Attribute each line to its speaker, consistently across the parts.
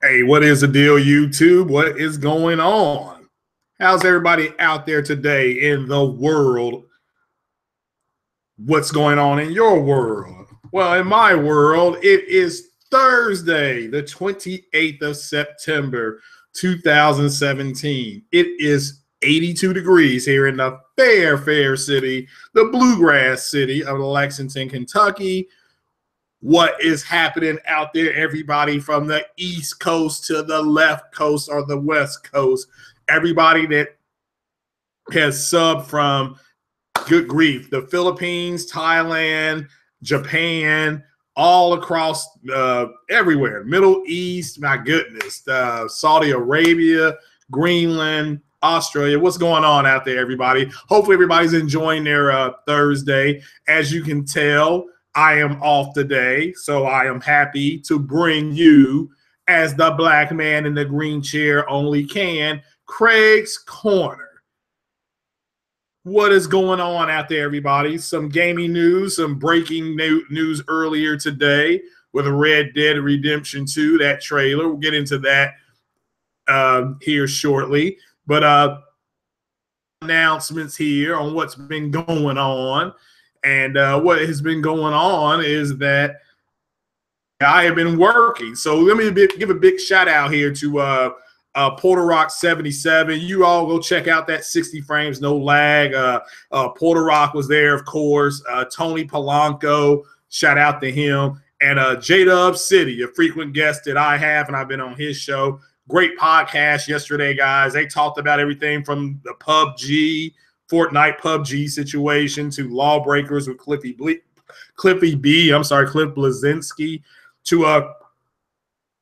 Speaker 1: Hey, what is the deal, YouTube? What is going on? How's everybody out there today in the world? What's going on in your world? Well, in my world, it is Thursday, the 28th of September, 2017. It is 82 degrees here in the fair city, the bluegrass city of Lexington, Kentucky. What is happening out there, everybody from the East Coast to the left coast or the West Coast? Everybody that has subbed from, good grief, the Philippines, Thailand, Japan, all across everywhere, Middle East, my goodness, Saudi Arabia, Greenland, Australia. What's going on out there, everybody? Hopefully everybody's enjoying their Thursday. As you can tell, I am off today, so I am happy to bring you, as the black man in the green chair only can, Craig's Corner. What is going on out there, everybody? Some gaming news, some breaking news earlier today with Red Dead Redemption 2, that trailer. We'll get into that here shortly. But announcements here on what's been going on. And what has been going on is that I have been working. So let me give a big shout out here to Porter Rock 77. You all go check out that 60 frames, no lag. Porter Rock was there, of course. Tony Polanco, shout out to him. And J-Dub City, a frequent guest that I have, and I've been on his show. Great podcast yesterday, guys. They talked about everything from the Fortnite PUBG situation to Lawbreakers with Cliff Bleszinski to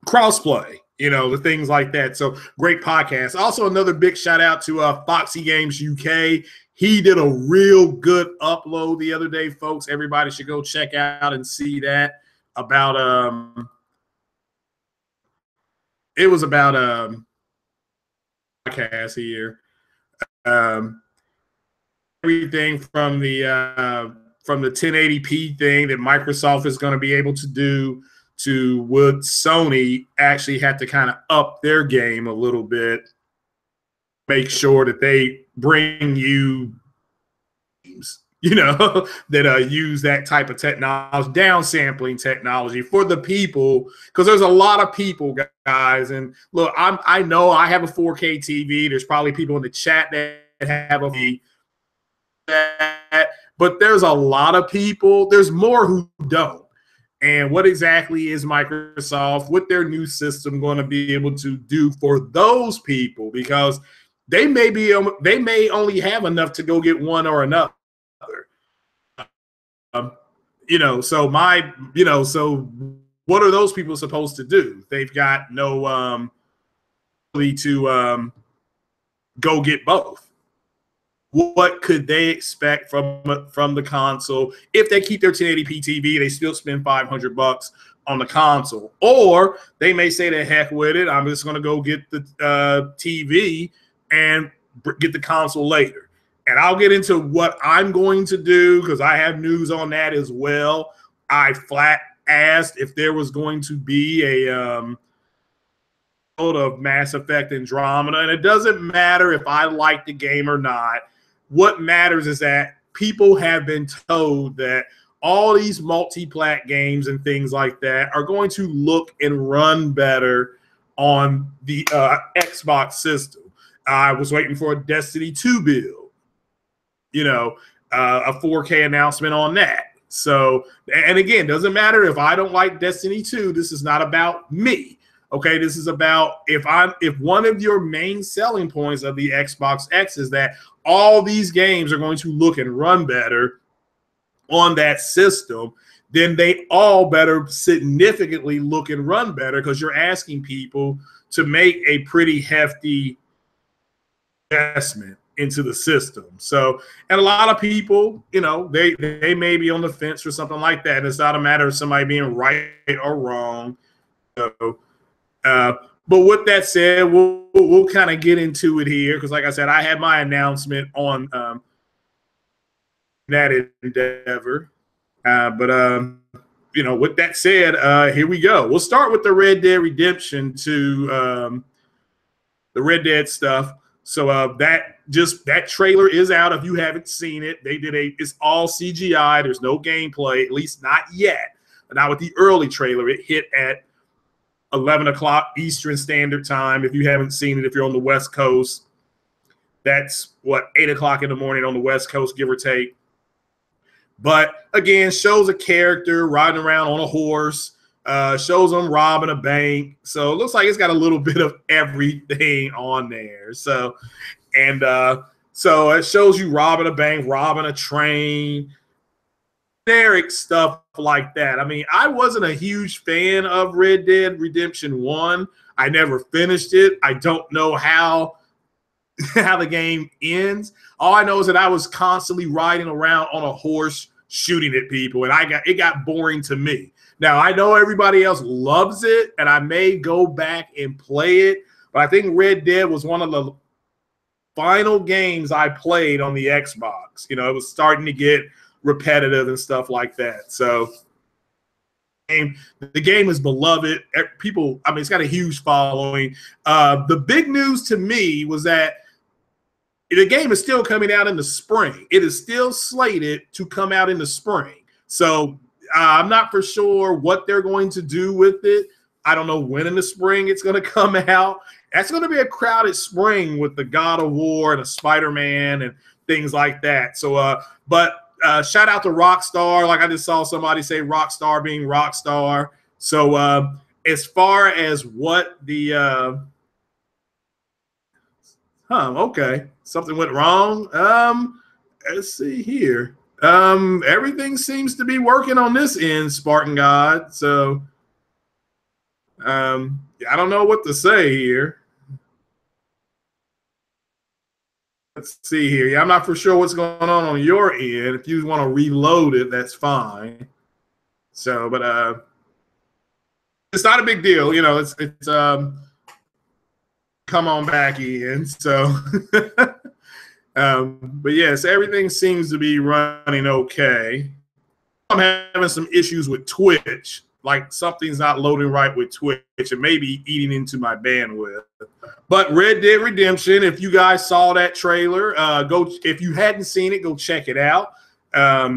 Speaker 1: crossplay, the things like that. So great podcast. Also, another big shout out to Foxy Games UK. He did a real good upload the other day, folks. Everybody should go check out and see that. It was about podcast here. Everything from the 1080p thing that Microsoft is going to be able to do to what Sony actually had to kind of up their game a little bit, make sure that they bring you games, that use that type of technology, downsampling technology for the people, because there's a lot of people, guys. And look, I know I have a 4K TV. There's probably people in the chat that have a that, but there's a lot of people, there's more who don't. And what exactly is Microsoft with their new system going to be able to do for those people? Because they may only have enough to go get one or another. So what are those people supposed to do? They've got no ability to go get both. What could they expect from the console? If they keep their 1080p TV, they still spend $500 on the console. Or they may say, to heck with it, I'm just going to go get the TV and get the console later. And I'll get into what I'm going to do, because I have news on that as well. I flat asked if there was going to be a of Mass Effect Andromeda. And it doesn't matter if I like the game or not. What matters is that people have been told that all these multi-plat games and things like that are going to look and run better on the Xbox system. I was waiting for a Destiny 2 build, a 4K announcement on that. So, and again, doesn't matter if I don't like Destiny 2. This is not about me. Okay, this is about if one of your main selling points of the Xbox X is that all these games are going to look and run better on that system, then they all better significantly look and run better, because you're asking people to make a pretty hefty investment into the system. So, and a lot of people, they may be on the fence for something like that. It's not a matter of somebody being right or wrong. So, but with that said, we'll kind of get into it here, because like I said, I had my announcement on that endeavor. But with that said, here we go. We'll start with the Red Dead Redemption 2, the Red Dead stuff. So that trailer is out if you haven't seen it. It's all CGI. There's no gameplay, at least not yet. But now with the early trailer, it hit at 11 o'clock Eastern Standard Time. If you haven't seen it, if you're on the West Coast, that's 8 o'clock in the morning on the West Coast, give or take. But again, shows a character riding around on a horse, shows them robbing a bank. So it looks like it's got a little bit of everything on there. So it shows you robbing a bank, robbing a train, generic stuff like that. I mean, I wasn't a huge fan of Red Dead Redemption 1. I never finished it. I don't know how the game ends. All I know is that I was constantly riding around on a horse shooting at people, and it got boring to me. Now, I know everybody else loves it, and I may go back and play it, but I think Red Dead was one of the final games I played on the Xbox. It was starting to get repetitive and stuff like that. So the game is beloved. People, I mean, it's got a huge following. The big news to me was that the game is still coming out in the spring. It is still slated to come out in the spring. So I'm not for sure what they're going to do with it. I don't know when in the spring it's going to come out. That's going to be a crowded spring with the God of War and a Spider-Man and things like that. So, shout out to Rockstar. Like I just saw somebody say Rockstar being Rockstar. So as far as what the okay, something went wrong. Let's see here. Everything seems to be working on this end, Spartan God. So I don't know what to say here. Let's see here. Yeah, I'm not for sure what's going on your end. If you want to reload it, that's fine. So, but it's not a big deal. It's come on back in. So, but yes, everything seems to be running okay. I'm having some issues with Twitch. Like something's not loading right with Twitch and maybe eating into my bandwidth. But Red Dead Redemption, if you guys saw that trailer, if you hadn't seen it, go check it out. I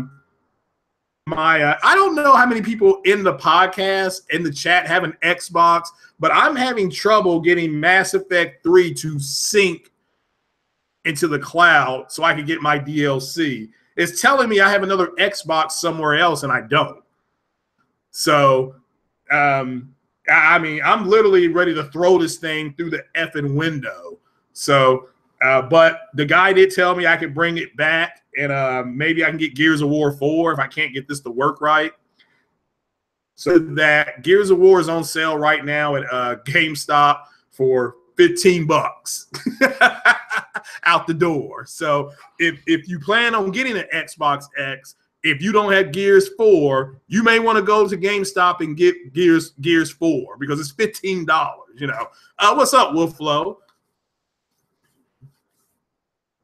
Speaker 1: don't know how many people in the podcast, in the chat, have an Xbox, but I'm having trouble getting Mass Effect 3 to sync into the cloud so I can get my DLC. It's telling me I have another Xbox somewhere else, and I don't. So, I mean, I'm literally ready to throw this thing through the effing window. So, but the guy did tell me I could bring it back, and maybe I can get Gears of War 4 if I can't get this to work right. So that Gears of War is on sale right now at GameStop for $15 out the door. So if you plan on getting an Xbox X, if you don't have Gears 4, you may want to go to GameStop and get Gears 4 because it's $15. What's up, Wolfflow?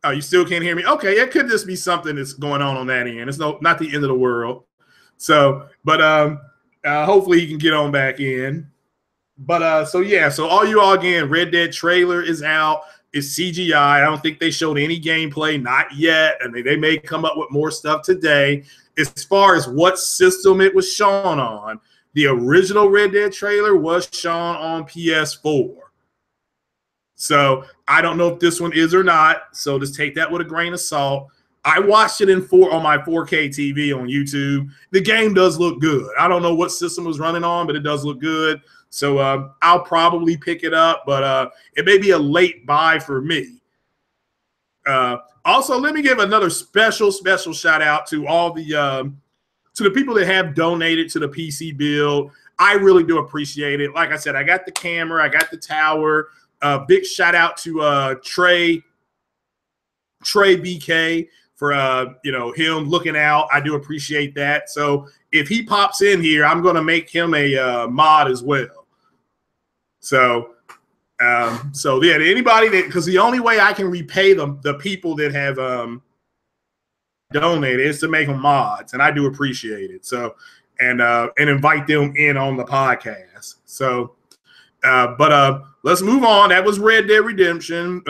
Speaker 1: Oh, you still can't hear me? Okay, it could just be something that's going on that end. It's not the end of the world. So, but hopefully he can get on back in. But so yeah, so all again, Red Dead trailer is out. It's CGI. I don't think they showed any gameplay, not yet. And they may come up with more stuff today. As far as what system it was shown on, the original Red Dead trailer was shown on PS4. So I don't know if this one is or not. So just take that with a grain of salt. I watched it on my 4K TV on YouTube. The game does look good. I don't know what system it was running on, but it does look good. So I'll probably pick it up, but it may be a late buy for me. Also, let me give another special shout out to all the people that have donated to the PC build. I really do appreciate it. Like I said, I got the camera, I got the tower. Big shout out to Trey BK for him looking out. I do appreciate that. So if he pops in here, I'm going to make him a mod as well. So yeah, anybody because the only way I can repay the people that have donated is to make them mods, and I do appreciate it. So and invite them in on the podcast. So, let's move on. That was Red Dead Redemption.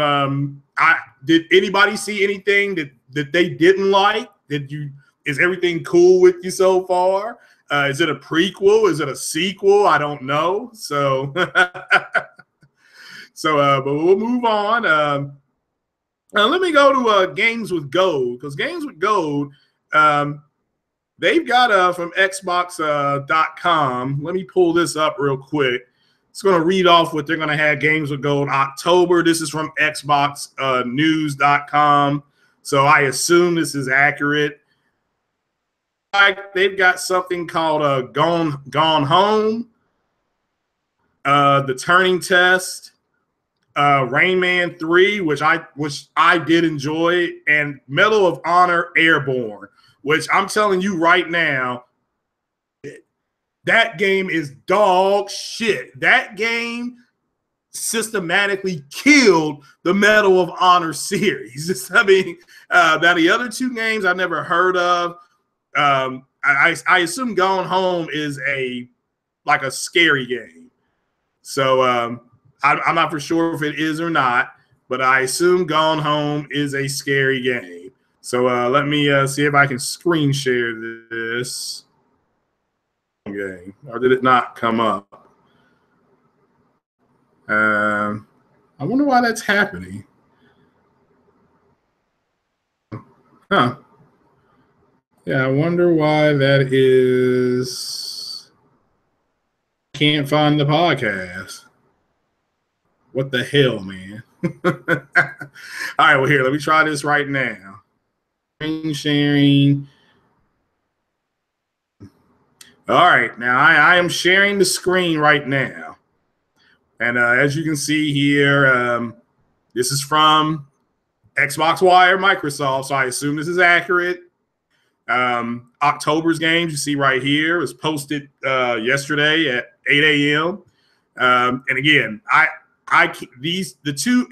Speaker 1: Did anybody see anything that they didn't like? Is everything cool with you so far? Is it a prequel? Is it a sequel? I don't know. So, but we'll move on. Let me go to Games with Gold, because Games with Gold, they've got from Xbox.com. Let me pull this up real quick. It's going to read off what they're going to have Games with Gold October. This is from Xbox News.com. So I assume this is accurate. They've got something called Gone Home, The Turning Test, Rain Man 3, which I did enjoy, and Medal of Honor Airborne, which I'm telling you right now, that game is dog shit. That game systematically killed the Medal of Honor series. I mean, now the other two games I never heard of. I assume Gone Home is like a scary game. So I'm not for sure if it is or not, but I assume Gone Home is a scary game. So let me see if I can screen share this game, or did it not come up? I wonder why that's happening. Huh. Yeah, I wonder why that is. Can't find the podcast. What the hell, man? All right, well, here, let me try this right now. Screen sharing. All right, now I am sharing the screen right now. And as you can see here, this is from Xbox Wire Microsoft, so I assume this is accurate. October's games you see right here was posted yesterday at 8 a.m. And again, the two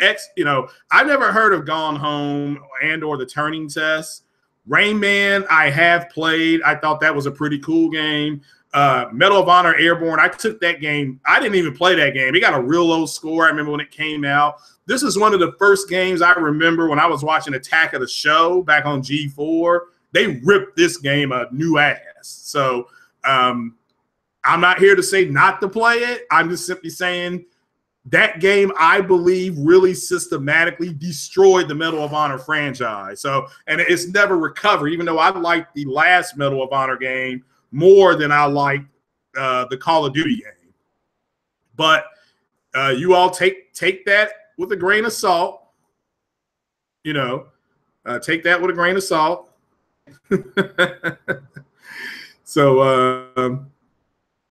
Speaker 1: I've never heard of Gone Home or The Turning Test. Rain Man I have played. I thought that was a pretty cool game. Medal of Honor Airborne, I took that game. I didn't even play that game. It got a real low score. I remember when it came out. This is one of the first games I remember when I was watching Attack of the Show back on G4. They ripped this game a new ass. So I'm not here to say not to play it. I'm just simply saying that game, I believe, really systematically destroyed the Medal of Honor franchise. So, and it's never recovered, even though I liked the last Medal of Honor game more than I liked the Call of Duty game. But you all take that with a grain of salt. You know, take that with a grain of salt. So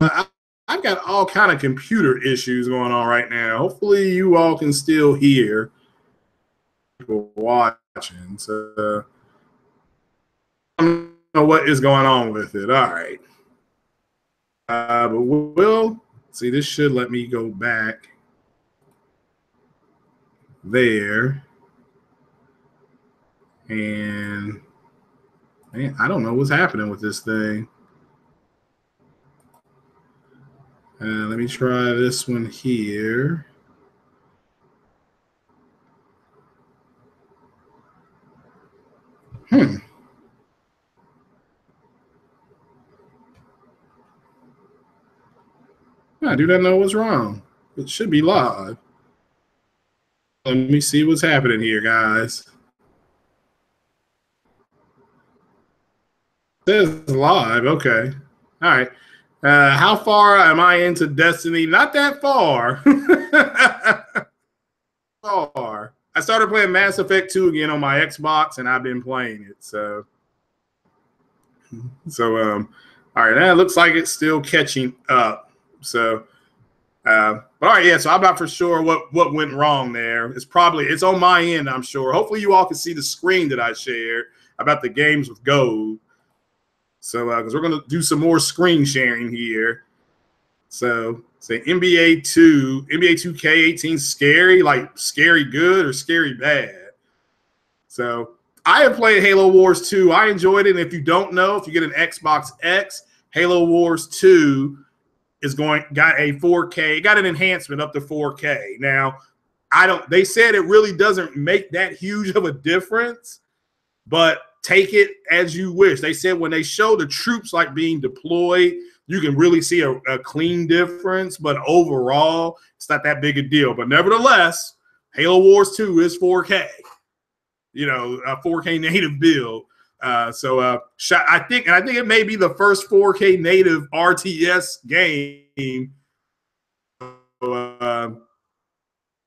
Speaker 1: I've got all kind of computer issues going on right now. Hopefully you all can still hear people watching. So I don't know what is going on with it. All right. But we'll see. This should let me go back there. And man, I don't know what's happening with this thing. Let me try this one here. I do not know what's wrong. It should be live. Let me see what's happening here, guys. It says live. Okay. All right. How far am I into Destiny? Not that far. Far. I started playing Mass Effect 2 again on my Xbox, and I've been playing it. So all right. Now it looks like it's still catching up. So, all right. Yeah. So I'm not for sure what went wrong there. It's on my end, I'm sure. Hopefully you all can see the screen that I shared about the Games with Gold. So, because we're going to do some more screen sharing here. So, say NBA 2K18 scary, like scary good or scary bad. So, I have played Halo Wars 2. I enjoyed it. And if you don't know, if you get an Xbox X, Halo Wars 2 got a 4K, got an enhancement up to 4K. Now, they said it really doesn't make that huge of a difference, but take it as you wish. They said when they show the troops like being deployed, you can really see a clean difference, but overall, it's not that big a deal. But nevertheless, Halo Wars 2 is 4K, a 4K native build. I think it may be the first 4K native RTS game.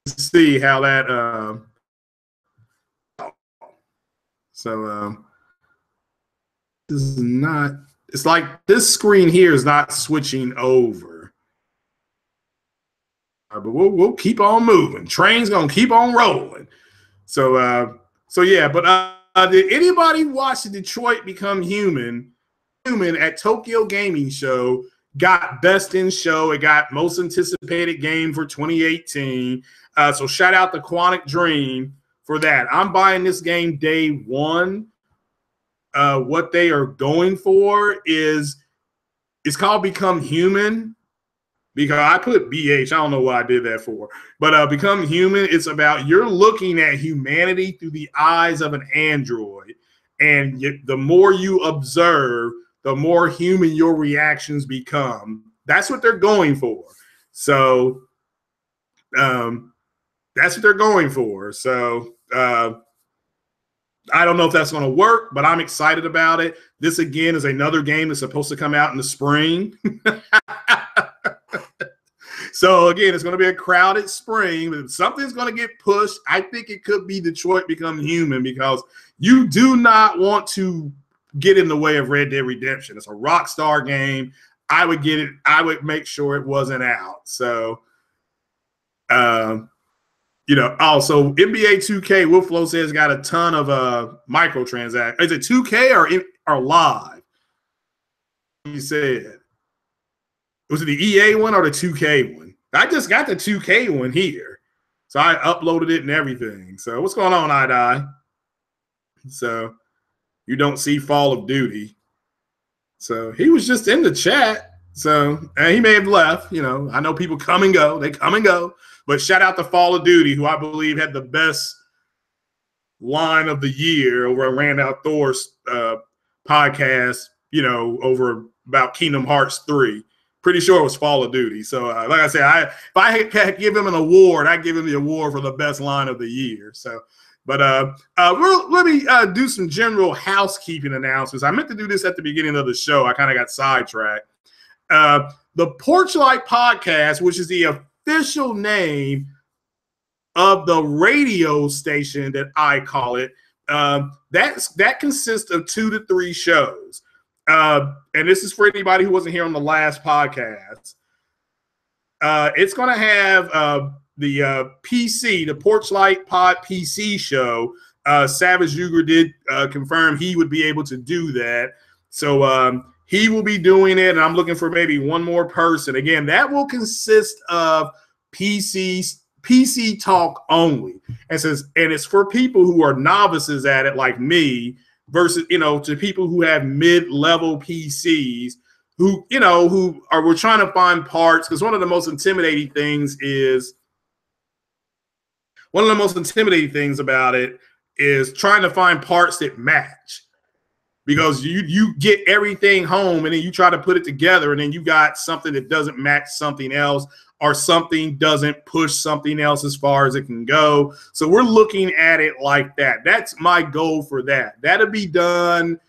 Speaker 1: See how that. This is not. It's like this screen here is not switching over. But we'll keep on moving. Train's gonna keep on rolling. So yeah. But did anybody watch the Detroit Become Human? At Tokyo Gaming Show got Best in Show. It got Most Anticipated Game for 2018. So shout out to Quantic Dream for that. I'm buying this game day one. What they are going for is it's called Become Human, because I put BH. I don't know what I did that for, but Become Human. It's about you're looking at humanity through the eyes of an android, and the more you observe, the more human your reactions become. That's what they're going for. So that's what they're going for. So I don't know if that's going to work, but I'm excited about it. This, again, is another game that's supposed to come out in the spring. So, again, it's going to be a crowded spring. But if something's going to get pushed, I think it could be Detroit Become Human, because you do not want to get in the way of Red Dead Redemption. It's a Rockstar game. I would get it. I would make sure it wasn't out. So, also NBA 2K, Wolflow says, got a ton of microtransactions. Is it 2K or live? You said, was it the EA one or the 2K one? I just got the 2K one here, so I uploaded it and everything. So what's going on, I? So you don't see Fall of Duty. So he was just in the chat. So he may have left. I know people come and go. They come and go. But shout out to Fall of Duty, who I believe had the best line of the year over at Rand Outdoors podcast, over about Kingdom Hearts 3. Pretty sure it was Fall of Duty. So, like I said, if I could give him an award, I'd give him the award for the best line of the year. So, but let me do some general housekeeping announcements. I meant to do this at the beginning of the show. I kind of got sidetracked. The Porchlight Podcast, which is the official name of the radio station that I call it, that consists of 2 to 3 shows. And this is for anybody who wasn't here on the last podcast. It's going to have the PC, the Porchlight Pod PC show. Savage Uger did confirm he would be able to do that. So he will be doing it, and I'm looking for maybe one more person. Again, that will consist of PC talk only. And it's for people who are novices at it like me, versus, to people who have mid-level PCs who we're trying to find parts, because one of the most intimidating things about it is trying to find parts that match, because you get everything home and then you try to put it together and then you got something that doesn't match something else, or something doesn't push something else as far as it can go. So we're looking at it like that. That's my goal for that. That'll be done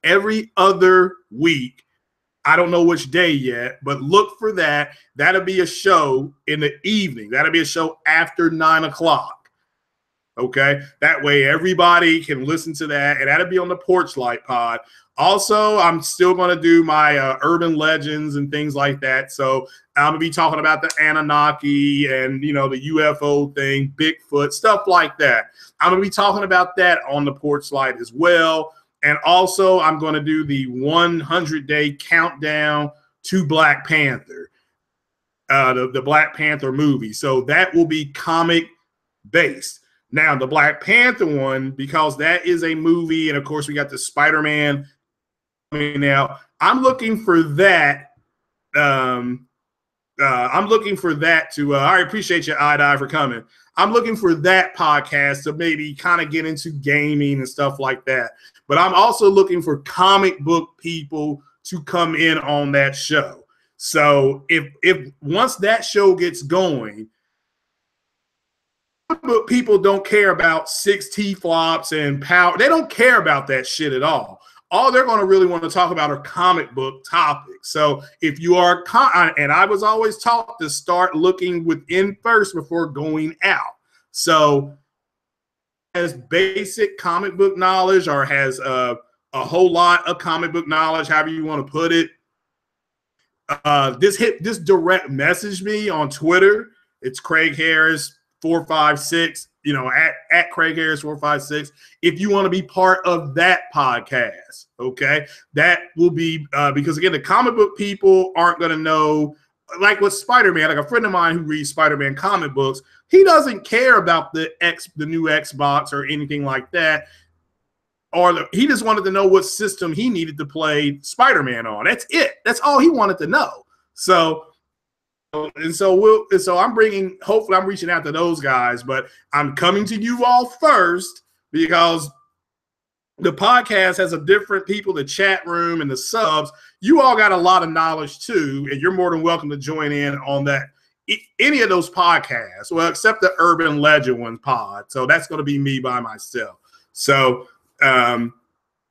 Speaker 1: every other week. I don't know which day yet, but look for that. That'll be a show in the evening. That'll be a show after 9 o'clock. Okay? That way everybody can listen to that, and that'll be on the Porchlight Pod. Also, I'm still going to do my urban legends and things like that. So I'm going to be talking about the Anunnaki and, the UFO thing, Bigfoot, stuff like that. I'm going to be talking about that on the Porchlight as well. And also, I'm going to do the 100-day countdown to Black Panther, the Black Panther movie. So that will be comic-based. Now, the Black Panther one, because that is a movie, and, of course, we got the Spider-Man Now, I'm looking for that. I'm looking for that to. I appreciate you, Eye for coming. I'm looking for that podcast to maybe kind of get into gaming and stuff like that. But I'm also looking for comic book people to come in on that show. So if once that show gets going, people don't care about 6 T-flops and power. They don't care about that shit at all. All they're going to really want to talk about are comic book topics. So if you are, and I was always taught to start looking within first before going out. So has basic comic book knowledge or has a whole lot of comic book knowledge, however you want to put it. This direct message me on Twitter. It's Craig Harris 456, you know, at Craig Harris 456. If you want to be part of that podcast, okay, that will be because again, the comic book people aren't going to know, like with Spider-Man. Like a friend of mine who reads Spider-Man comic books, he doesn't care about the new Xbox or anything like that. He just wanted to know what system he needed to play Spider-Man on. That's it. That's all he wanted to know. So I'm bringing. Hopefully, I'm reaching out to those guys, but I'm coming to you all first because the podcast has a different people, the chat room and the subs. You all got a lot of knowledge too, and you're more than welcome to join in on that. Any of those podcasts, well, except the Urban Legend one pod. So that's going to be me by myself. So.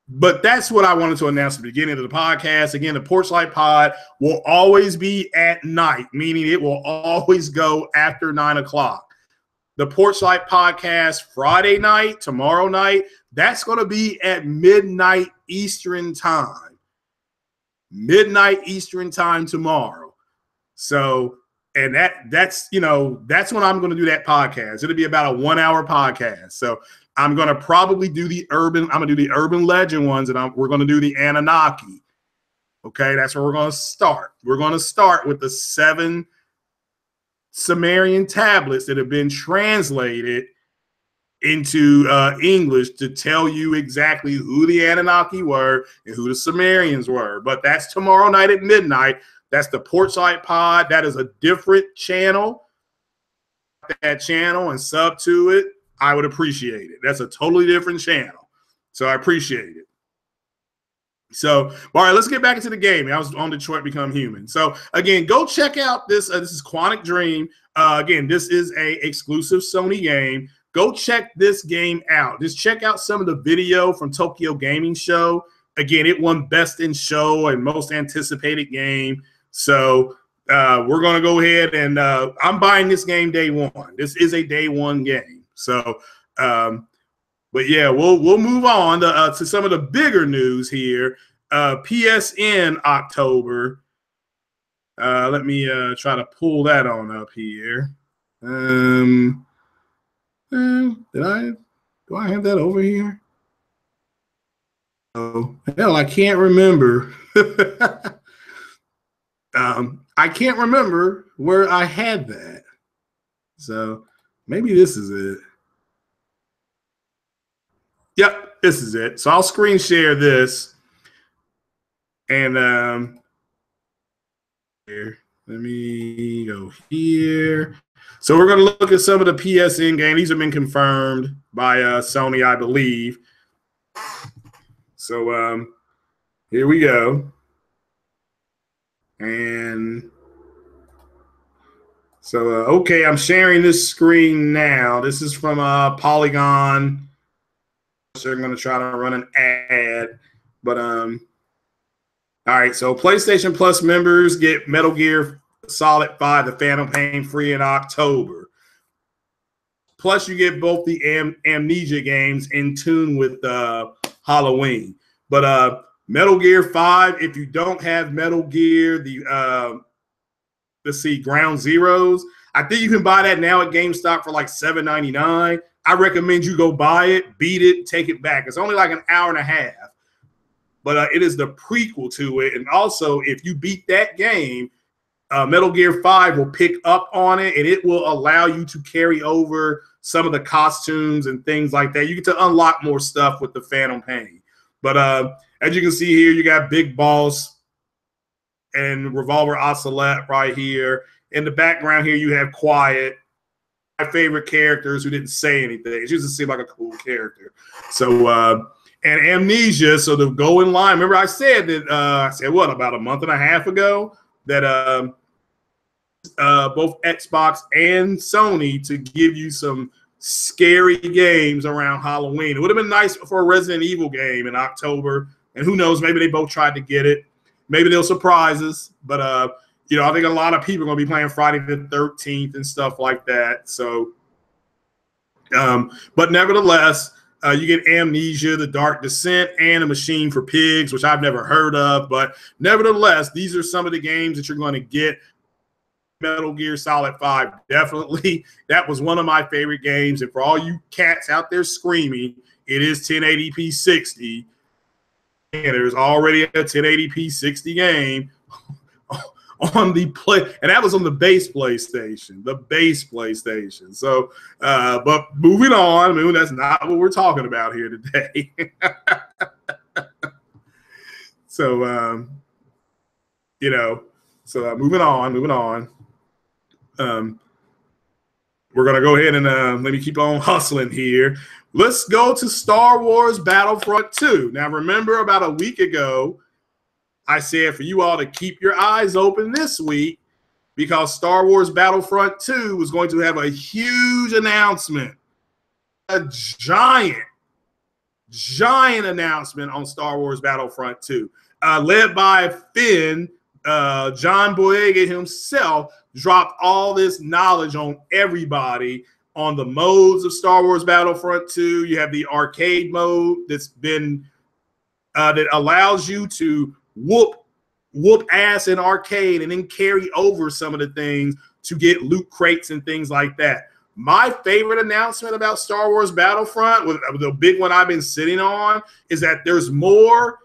Speaker 1: But that's what I wanted to announce at the beginning of the podcast. Again, the Porch Light Pod will always be at night, meaning it will always go after 9 o'clock. The Porch Light Podcast Friday night, tomorrow night, that's going to be at midnight Eastern time. Midnight Eastern time tomorrow. So, and that's when I'm going to do that podcast. It'll be about a 1-hour podcast. So I'm going to probably do I'm going to do the Urban Legend ones, and we're going to do the Anunnaki. Okay, that's where we're going to start. We're going to start with the 7 Sumerian tablets that have been translated into English to tell you exactly who the Anunnaki were and who the Sumerians were. But that's tomorrow night at midnight. That's the Porchlight Pod. That is a different channel. That channel and sub to it. I would appreciate it. That's a totally different channel. So I appreciate it. So, all right, let's get back into the game. I was on Detroit Become Human. So, again, go check out this. This is Quantic Dream. Again, this is a exclusive Sony game. Go check this game out. Just check out some of the video from Tokyo Gaming Show. Again, it won Best in Show and Most Anticipated Game. So, we're going to go ahead and I'm buying this game day one. This is a day one game. So, but yeah, we'll move on to some of the bigger news here. PSN October. Let me try to pull that on up here. Do I have that over here? Oh, hell, I can't remember. I can't remember where I had that. So maybe this is it. Yep, this is it. So I'll screen share this. And here, let me go here. So we're going to look at some of the PSN games. These have been confirmed by Sony, I believe. So here we go. And so, okay, I'm sharing this screen now. This is from Polygon. So I'm going to try to run an ad. But, all right, so PlayStation Plus members get Metal Gear Solid 5, The Phantom Pain free in October. Plus, you get both the Amnesia games in tune with Halloween. But Metal Gear 5, if you don't have Metal Gear, let's see, Ground Zeroes, I think you can buy that now at GameStop for like $7.99. I recommend you go buy it, beat it, take it back. It's only like an hour and a half. But it is the prequel to it. And also, if you beat that game, Metal Gear 5 will pick up on it, and it will allow you to carry over some of the costumes and things like that. You get to unlock more stuff with the Phantom Pain. But as you can see here, you got Big Boss and Revolver Ocelot right here. In the background here, you have Quiet, my favorite characters who didn't say anything. It just seemed like a cool character. So, and Amnesia, so to go in line, remember I said that, about a month and a half ago that both Xbox and Sony to give you some scary games around Halloween. It would have been nice for a Resident Evil game in October, and who knows, maybe they both tried to get it. Maybe they'll surprise us, but you know, I think a lot of people are going to be playing Friday the 13th and stuff like that. So, but nevertheless, you get Amnesia, The Dark Descent, and A Machine for Pigs, which I've never heard of. But nevertheless, these are some of the games that you're going to get. Metal Gear Solid 5, definitely. That was one of my favorite games. And for all you cats out there screaming, it is 1080p 60. And there's already a 1080p 60 game on the play, and that was on the base PlayStation, So, but moving on, I mean, that's not what we're talking about here today. So, you know, so moving on. We're gonna go ahead and let me keep on hustling here. Let's go to Star Wars Battlefront 2. Now, remember about a week ago, I said for you all to keep your eyes open this week because Star Wars Battlefront 2 was going to have a huge announcement, a giant announcement on Star Wars Battlefront 2, led by Finn. John Boyega himself dropped all this knowledge on everybody on the modes of Star Wars Battlefront 2. You have the arcade mode that's been that allows you to whoop ass in arcade and then carry over some of the things to get loot crates and things like that. My favorite announcement about Star Wars Battlefront, with the big one I've been sitting on, is that there's more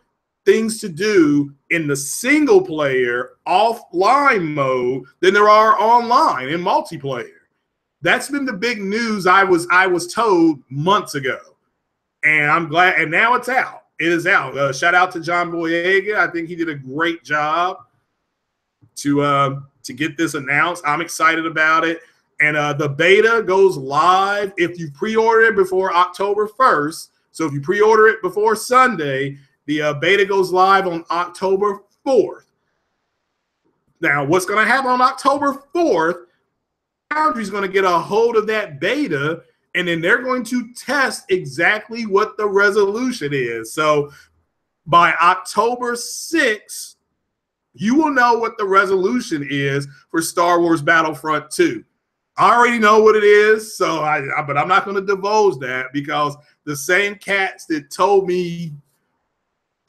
Speaker 1: things to do in the single player offline mode than there are online in multiplayer. That's been the big news I was told months ago, and I'm glad. And now it's out. It is out. Shout out to John Boyega. I think he did a great job to get this announced. I'm excited about it. And the beta goes live if you pre-order it before October 1st. So if you pre-order it before Sunday, the beta goes live on October 4th. Now, what's going to happen on October 4th, Foundry's going to get a hold of that beta, and then they're going to test exactly what the resolution is. So by October 6th, you will know what the resolution is for Star Wars Battlefront 2. I already know what it is, so but I'm not going to divulge that because the same cats that told me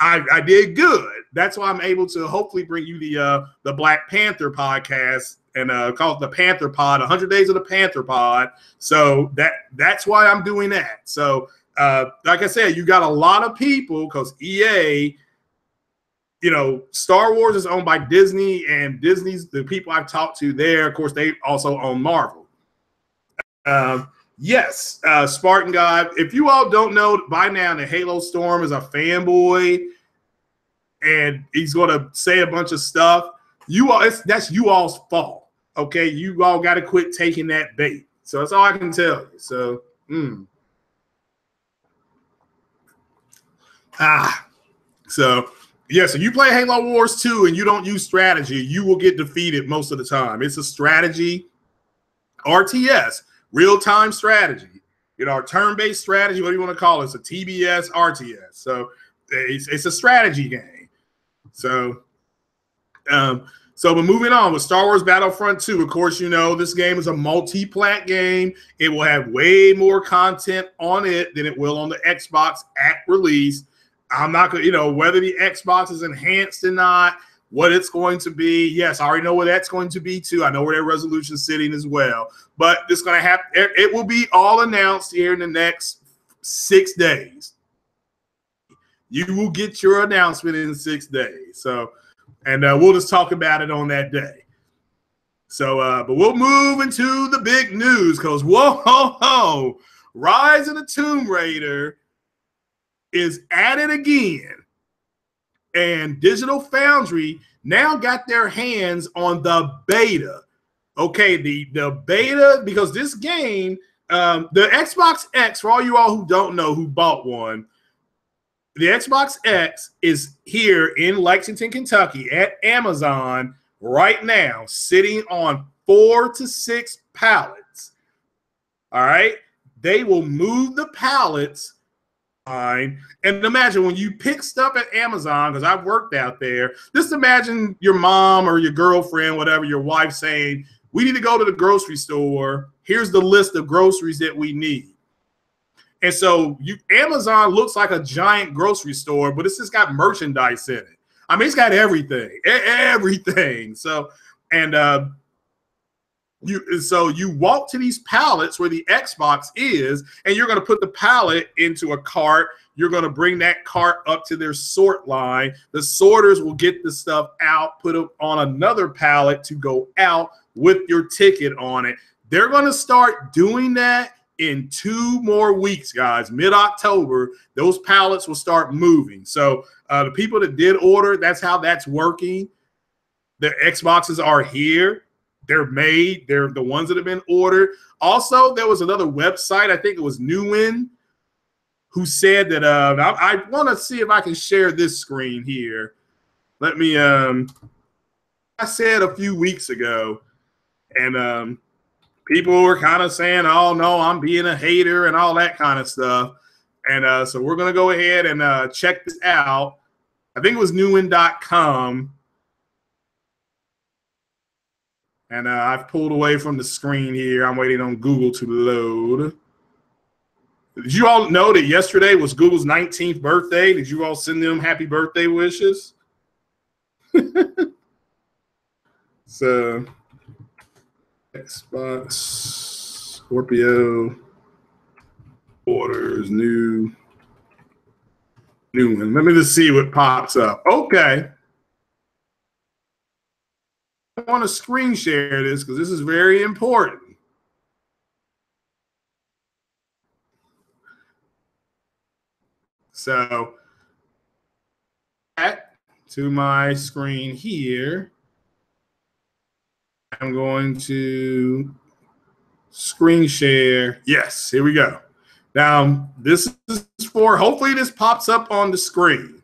Speaker 1: I did good. That's why I'm able to hopefully bring you the Black Panther podcast and call it the Panther Pod, 100 Days of the Panther Pod. So that's why I'm doing that. So like I said, you got a lot of people because EA, you know, Star Wars is owned by Disney, and Disney's the people I've talked to there. Of course, they also own Marvel. Yes, Spartan God. If you all don't know by now that Halo Storm is a fanboy and he's going to say a bunch of stuff, that's you all's fault. Okay, you all got to quit taking that bait. So that's all I can tell you. So, so yeah. So you play Halo Wars 2 and you don't use strategy, you will get defeated most of the time. It's a strategy, RTS. Real-time strategy, you know, turn-based strategy, what do you want to call it? It's a TBS, RTS. So it's a strategy game. So, but moving on with Star Wars Battlefront 2, of course, you know, this game is a multi-plat game. It will have way more content on it than it will on the Xbox at release. I'm not going to, you know, whether the Xbox is enhanced or not, what it's going to be. Yes, I already know where that's going to be too. I know where their resolution is sitting as well. But it's going to happen. It will be all announced here in the next 6 days. You will get your announcement in 6 days. So, and we'll just talk about it on that day. So, but we'll move into the big news because whoa, Rise of the Tomb Raider is at it again. and Digital Foundry now got their hands on the beta. Okay, the beta, because this game, the Xbox X, for all you all who don't know who bought one, the Xbox X is here in Lexington, Kentucky at Amazon right now, sitting on 4 to 6 pallets. All right, they will move the pallets. And imagine when you pick stuff at Amazon, because I've worked out there, just imagine your mom or your girlfriend, whatever, your wife saying, we need to go to the grocery store. Here's the list of groceries that we need. And so Amazon looks like a giant grocery store, but it's just got merchandise in it. I mean, it's got everything, everything. So, and you walk to these pallets where the Xbox is, and you're going to put the pallet into a cart. You're going to bring that cart up to their sort line. The sorters will get the stuff out, put it on another pallet to go out with your ticket on it. They're going to start doing that in 2 more weeks, guys. Mid-October, those pallets will start moving. So the people that did order, that's how that's working. The Xboxes are here. They're made. They're the ones that have been ordered. Also, there was another website, I think it was Newin, who said that I want to see if I can share this screen here. Let me I said a few weeks ago, and people were kind of saying, oh no, I'm being a hater and all that kind of stuff. And so we're going to go ahead and check this out. I think it was newin.com. And I've pulled away from the screen here. I'm waiting on Google to load. Did you all know that yesterday was Google's 19th birthday? Did you all send them happy birthday wishes? So, Xbox Scorpio orders new one. Let me just see what pops up. Okay. I want to screen share this because this is very important. So back to my screen here. I'm going to screen share. Yes, here we go. Now, this is for, hopefully this pops up on the screen.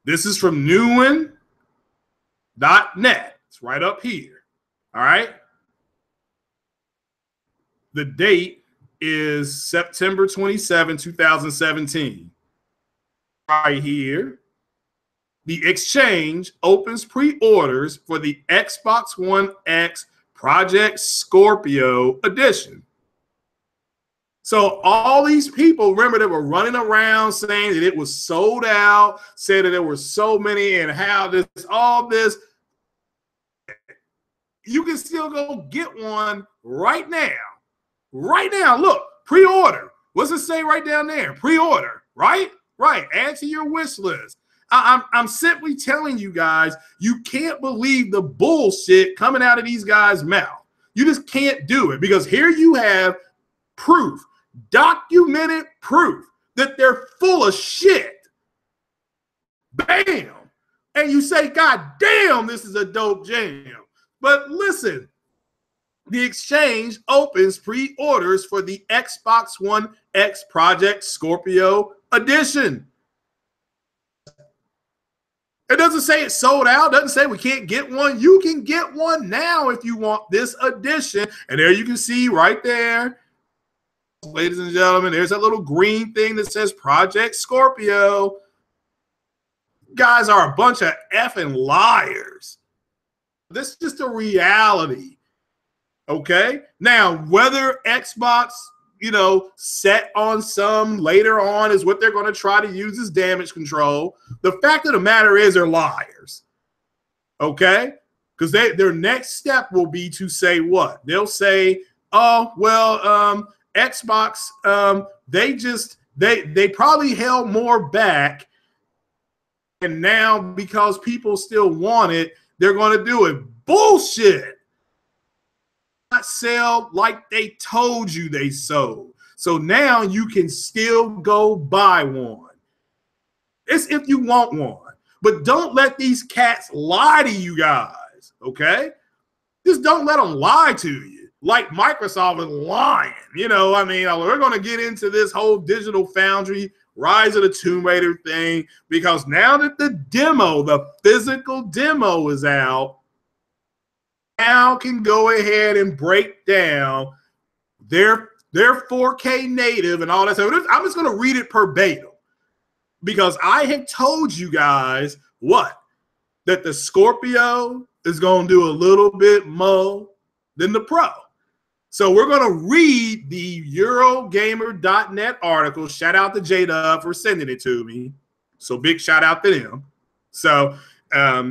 Speaker 1: This is from Newin.net. It's right up here. All right. The date is September 27, 2017. Right here. The exchange opens pre-orders for the Xbox One X Project Scorpio edition. So all these people, remember, they were running around saying that it was sold out, saying that there were so many and how this, all this. You can still go get one right now. Right now, look, pre-order. What's it say right down there? Pre-order, right? Right, add to your wish list. I'm simply telling you guys, you can't believe the bullshit coming out of these guys' mouth. You just can't do it because here you have proof, documented proof that they're full of shit. Bam. And you say, God damn, this is a dope jam. But listen, the exchange opens pre-orders for the Xbox One X Project Scorpio edition. It doesn't say it's sold out. It doesn't say we can't get one. You can get one now if you want this edition. And there you can see right there, ladies and gentlemen, there's that little green thing that says Project Scorpio. Guys are a bunch of effing liars. This is just a reality. Okay? Now, whether Xbox, set on some later on is what they're going to try to use as damage control. The fact of the matter is they're liars. Okay? Because their next step will be to say what? They'll say, oh, well, Xbox, they probably held more back. And now because people still want it, they're going to do it. Bullshit. Not sell like they told you they sold. So now you can still go buy one. It's if you want one. But don't let these cats lie to you guys, okay? Just don't let them lie to you. Like Microsoft is lying. You know, I mean, we're going to get into this whole Digital Foundry, Rise of the Tomb Raider thing, because now that the demo, the physical demo is out, now can go ahead and break down their 4K native and all that stuff. I'm just going to read it verbatim because I had told you guys that the Scorpio is going to do a little bit more than the Pro. So we're going to read the Eurogamer.net article. Shout out to J-Dub for sending it to me. So big shout out to them. So let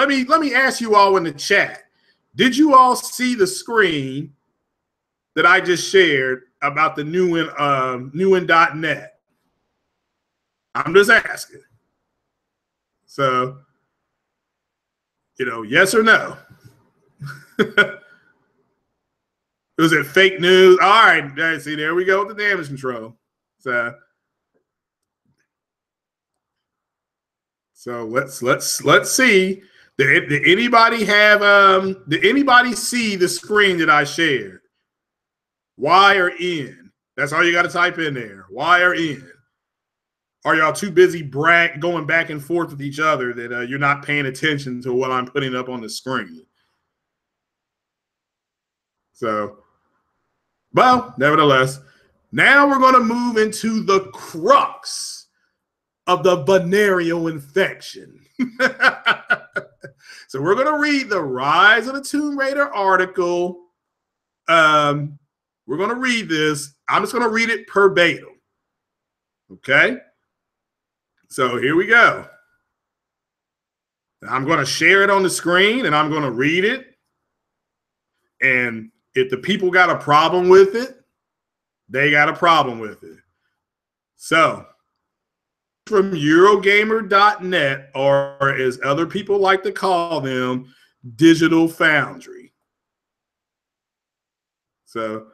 Speaker 1: me ask you all in the chat. Did you all see the screen that I just shared about the newen.net? I'm just asking. So, you know, yes or no? Was it fake news? All right, see, there we go with the damage control. So let's see. Did anybody have did anybody see the screen that I shared? Y or N? That's all you got to type in there. Y or N? Are y'all too busy going back and forth with each other that you're not paying attention to what I'm putting up on the screen? So, well, nevertheless, now we're going to move into the crux of the venereal infection. So we're going to read the Rise of the Tomb Raider article. We're going to read this. I'm just going to read it verbatim. Okay? So here we go. I'm going to share it on the screen, and I'm going to read it. And if the people got a problem with it, they got a problem with it. So from Eurogamer.net, or as other people like to call them, Digital Foundry. So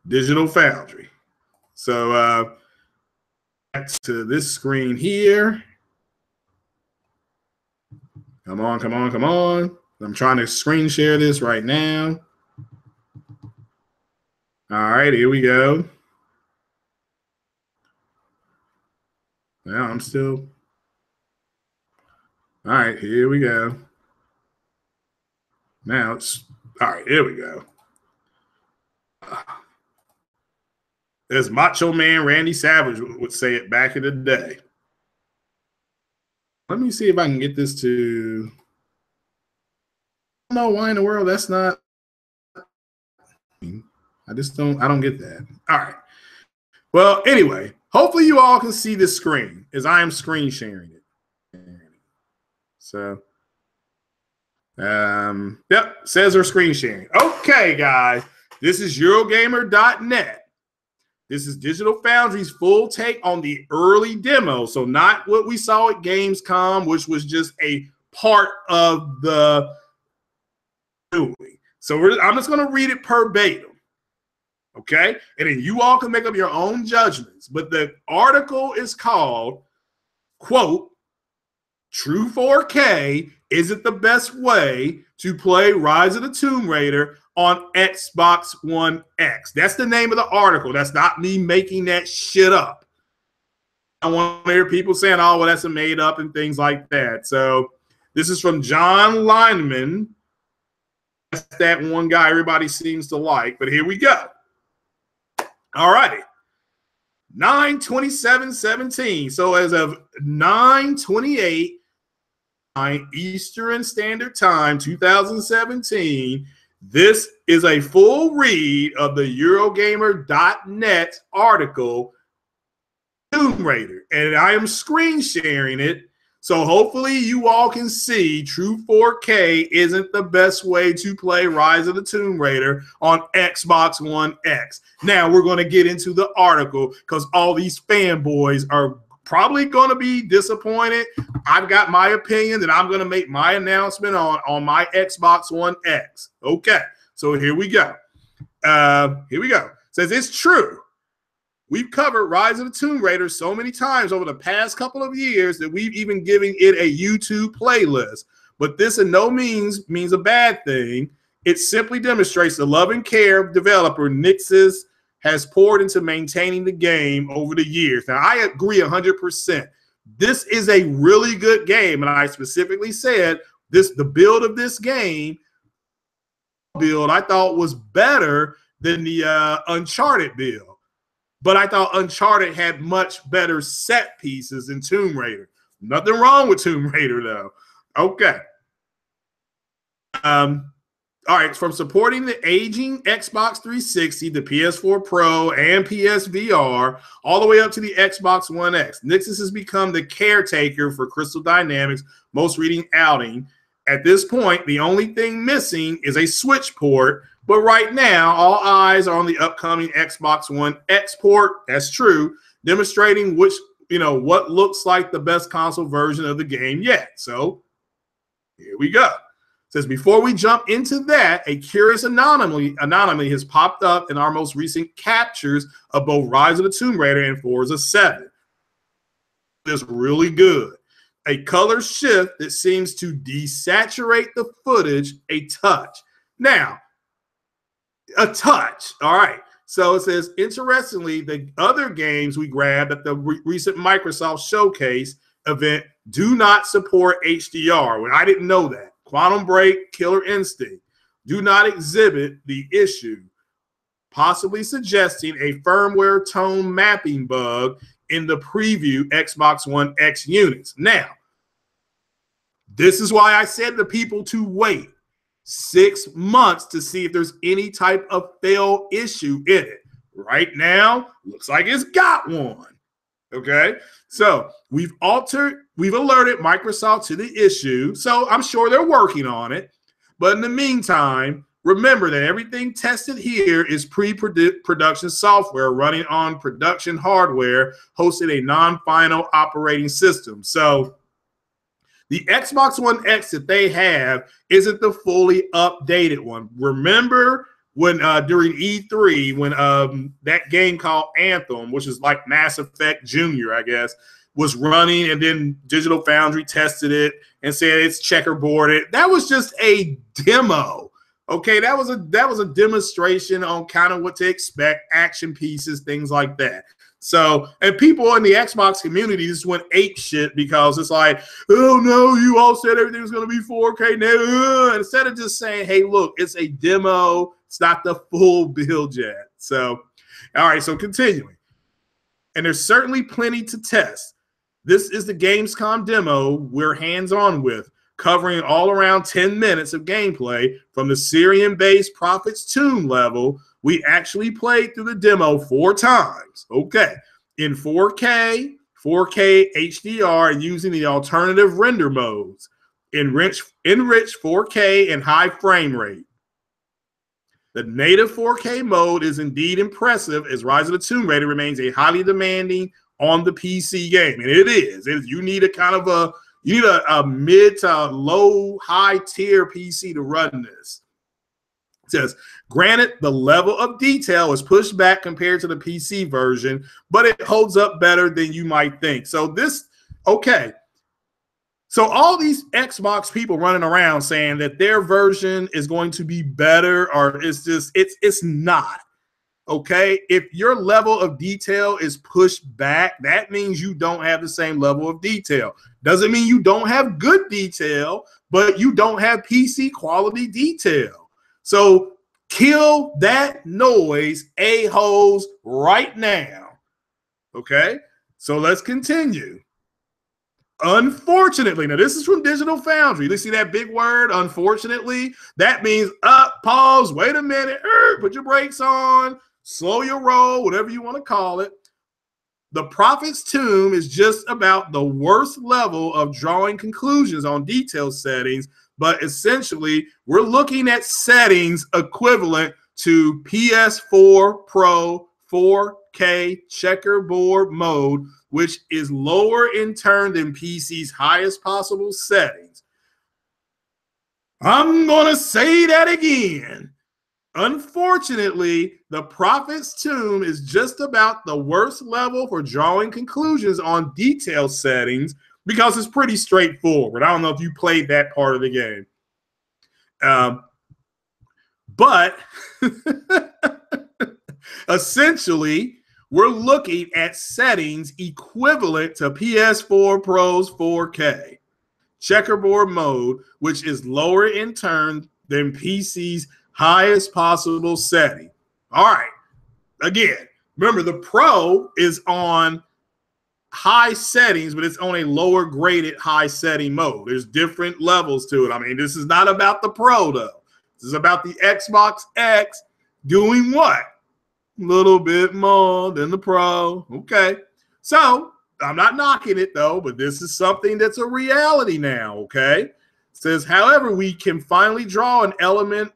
Speaker 1: Digital Foundry. So back to this screen here. Come on, come on, come on. I'm trying to screen share this right now. All right, here we go. Now I'm still. All right, here we go. Now it's all right. Here we go. As Macho Man Randy Savage would say it back in the day. Let me see if I can get this to. I don't know why in the world that's not. I don't get that. All right. Well, anyway, hopefully you all can see this screen as I am screen sharing it. So, yep, says we're screen sharing. Okay, guys, this is Eurogamer.net. This is Digital Foundry's full take on the early demo. So not what we saw at Gamescom, which was just a part of the doing. So I'm just going to read it verbatim. Okay? And then you all can make up your own judgments. But the article is called, quote, True 4K isn't the best way to play Rise of the Tomb Raider on Xbox One X. That's the name of the article. That's not me making that shit up. I want to hear people saying, oh, well, that's a made up and things like that. So this is from John Lineman. That's that one guy everybody seems to like. But here we go. All righty. 9/27/17. So as of 9/28 Eastern Standard Time, 2017, this is a full read of the Eurogamer.net article, Tomb Raider. And I am screen sharing it. So hopefully you all can see True 4K isn't the best way to play Rise of the Tomb Raider on Xbox One X. Now we're going to get into the article because all these fanboys are probably going to be disappointed. I've got my opinion that I'm going to make my announcement on my Xbox One X. Okay, so here we go. Here we go. It says it's true We've covered Rise of the Tomb Raider so many times over the past couple of years that we've even given it a YouTube playlist. But this in no means a bad thing. It simply demonstrates the love and care developer Nixxes has poured into maintaining the game over the years. Now, I agree 100%. This is a really good game, and I specifically said the build of this game I thought was better than the Uncharted build. But I thought Uncharted had much better set pieces than Tomb Raider. Nothing wrong with Tomb Raider, though. Okay. All right, from supporting the aging Xbox 360, the PS4 Pro, and PSVR, all the way up to the Xbox One X, Nixxes has become the caretaker for Crystal Dynamics' most recent outing. At this point, the only thing missing is a Switch port, but right now, all eyes are on the upcoming Xbox One X port. That's true, demonstrating what looks like the best console version of the game yet. So here we go. It says, before we jump into that, a curious anomaly has popped up in our most recent captures of both Rise of the Tomb Raider and Forza 7. It's really good. A color shift that seems to desaturate the footage a touch. Now, a touch. All right. So it says, interestingly, the other games we grabbed at the recent Microsoft Showcase event do not support HDR. Well, I didn't know that. Quantum Break, Killer Instinct do not exhibit the issue, possibly suggesting a firmware tone mapping bug in the preview Xbox One X units. Now, this is why I said to people to wait 6 months to see if there's any type of fail issue in it. Right now, looks like it's got one. Okay, so we've alerted Microsoft to the issue, so I'm sure they're working on it. But in the meantime, remember that everything tested here is pre-production software running on production hardware, hosting a non-final operating system. So the Xbox One X that they have isn't the fully updated one. Remember when during E3, when that game called Anthem, which is like Mass Effect Junior, I guess, was running, and then Digital Foundry tested it and said it's checkerboarded. That was just a demo. Okay, that was a demonstration on kind of what to expect, action pieces, things like that. So, and people in the Xbox community just went ape shit because it's like, oh no, you all said everything was going to be 4K now. Instead of just saying, hey, look, it's a demo. It's not the full build yet. So, all right, so continuing. And there's certainly plenty to test. This is the Gamescom demo we're hands-on with, covering all around 10 minutes of gameplay from the Syrian-based Prophet's Tomb level. We actually played through the demo 4 times, okay, in 4K, 4K HDR, and using the alternative render modes, enriched 4K and high frame rate. The native 4K mode is indeed impressive, as Rise of the Tomb Raider remains a highly demanding on the PC game, and it is. You need a kind of a mid to low high tier PC to run this. It says, granted, the level of detail is pushed back compared to the PC version, but it holds up better than you might think. So this, okay. So all these Xbox people running around saying that their version is going to be better, or it's not. Okay, if your level of detail is pushed back, that means you don't have the same level of detail. Doesn't mean you don't have good detail, but you don't have PC quality detail. So kill that noise, a-holes, right now. Okay, so let's continue. Unfortunately, now this is from Digital Foundry. You see that big word, unfortunately? That means pause, wait a minute, put your brakes on, slow your roll, whatever you want to call it. The Prophet's Tomb is just about the worst level of drawing conclusions on detail settings, but essentially we're looking at settings equivalent to PS4 Pro 4K checkerboard mode, which is lower in turn than PC's highest possible settings. I'm going to say that again. Unfortunately, the prophet's tomb is just about the worst level for drawing conclusions on detail settings because it's pretty straightforward. I don't know if you played that part of the game. But essentially, we're looking at settings equivalent to PS4 Pro's 4K checkerboard mode, which is lower in turn than PC's highest possible setting. All right. Again, remember the Pro is on high settings, but it's on a lower graded high setting mode. There's different levels to it. I mean, this is not about the Pro though. This is about the Xbox X doing what? A little bit more than the Pro. Okay. So I'm not knocking it though, but this is something that's a reality now. Okay. It says, however, we can finally draw an element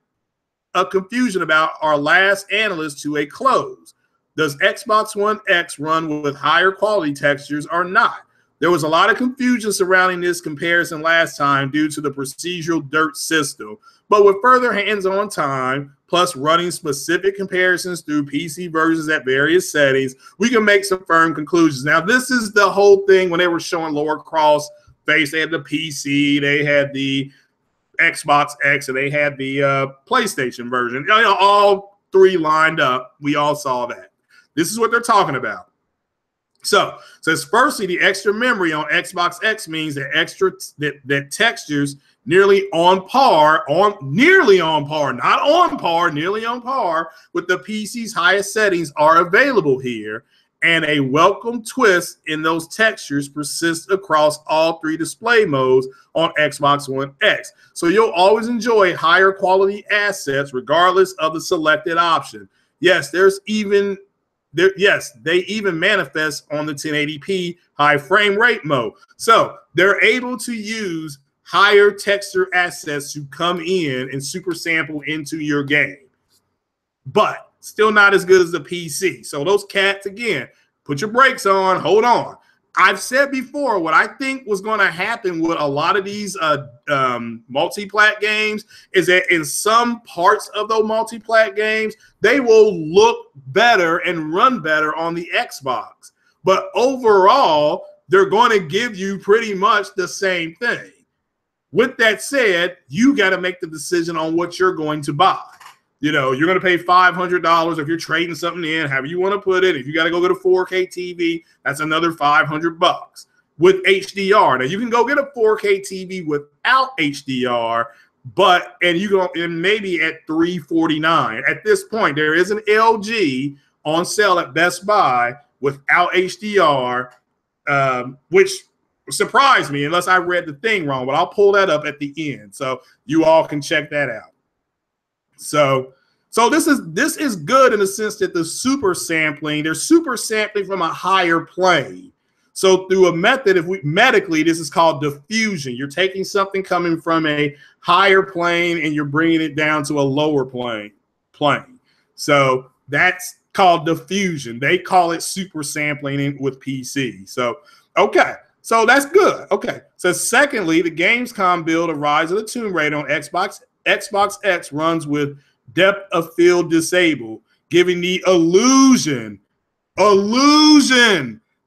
Speaker 1: of confusion about our last analyst to a close. Does Xbox One X run with higher quality textures or not? There was a lot of confusion surrounding this comparison last time due to the procedural dirt system, but with further hands-on time, plus running specific comparisons through PC versions at various settings, we can make some firm conclusions. Now, this is the whole thing when they were showing lower cross face. They had the PC, they had the Xbox X, and they had the PlayStation version. You know, all three lined up. We all saw that. This is what they're talking about. So it says, firstly, the extra memory on Xbox X means that textures nearly on par with the PC's highest settings are available here, and a welcome twist in those textures persists across all three display modes on Xbox One X. So you'll always enjoy higher quality assets regardless of the selected option. Yes, they even manifest on the 1080p high frame rate mode. So they're able to use higher texture assets to come in and super sample into your game, but still not as good as the PC. So those cats, again, put your brakes on, hold on. I've said before what I think was going to happen with a lot of these multi-plat games is that in some parts of those multi-plat games, they will look better and run better on the Xbox. But overall, they're going to give you pretty much the same thing. With that said, you got to make the decision on what you're going to buy. You know, you're going to pay $500 if you're trading something in, however you want to put it. If you got to go get a 4K TV, that's another $500 with HDR. Now you can go get a 4K TV without HDR, and maybe at $349. At this point, there is an LG on sale at Best Buy without HDR, which surprised me unless I read the thing wrong, but I'll pull that up at the end so you all can check that out. So this is good in the sense that they're super sampling from a higher plane. So through a method, medically, this is called diffusion. You're taking something coming from a higher plane and you're bringing it down to a lower plane. So that's called diffusion. They call it super sampling with PC. So, okay. So that's good. Okay. So secondly, the Gamescom build of Rise of the Tomb Raider on Xbox X runs with depth of field disabled, giving the illusion.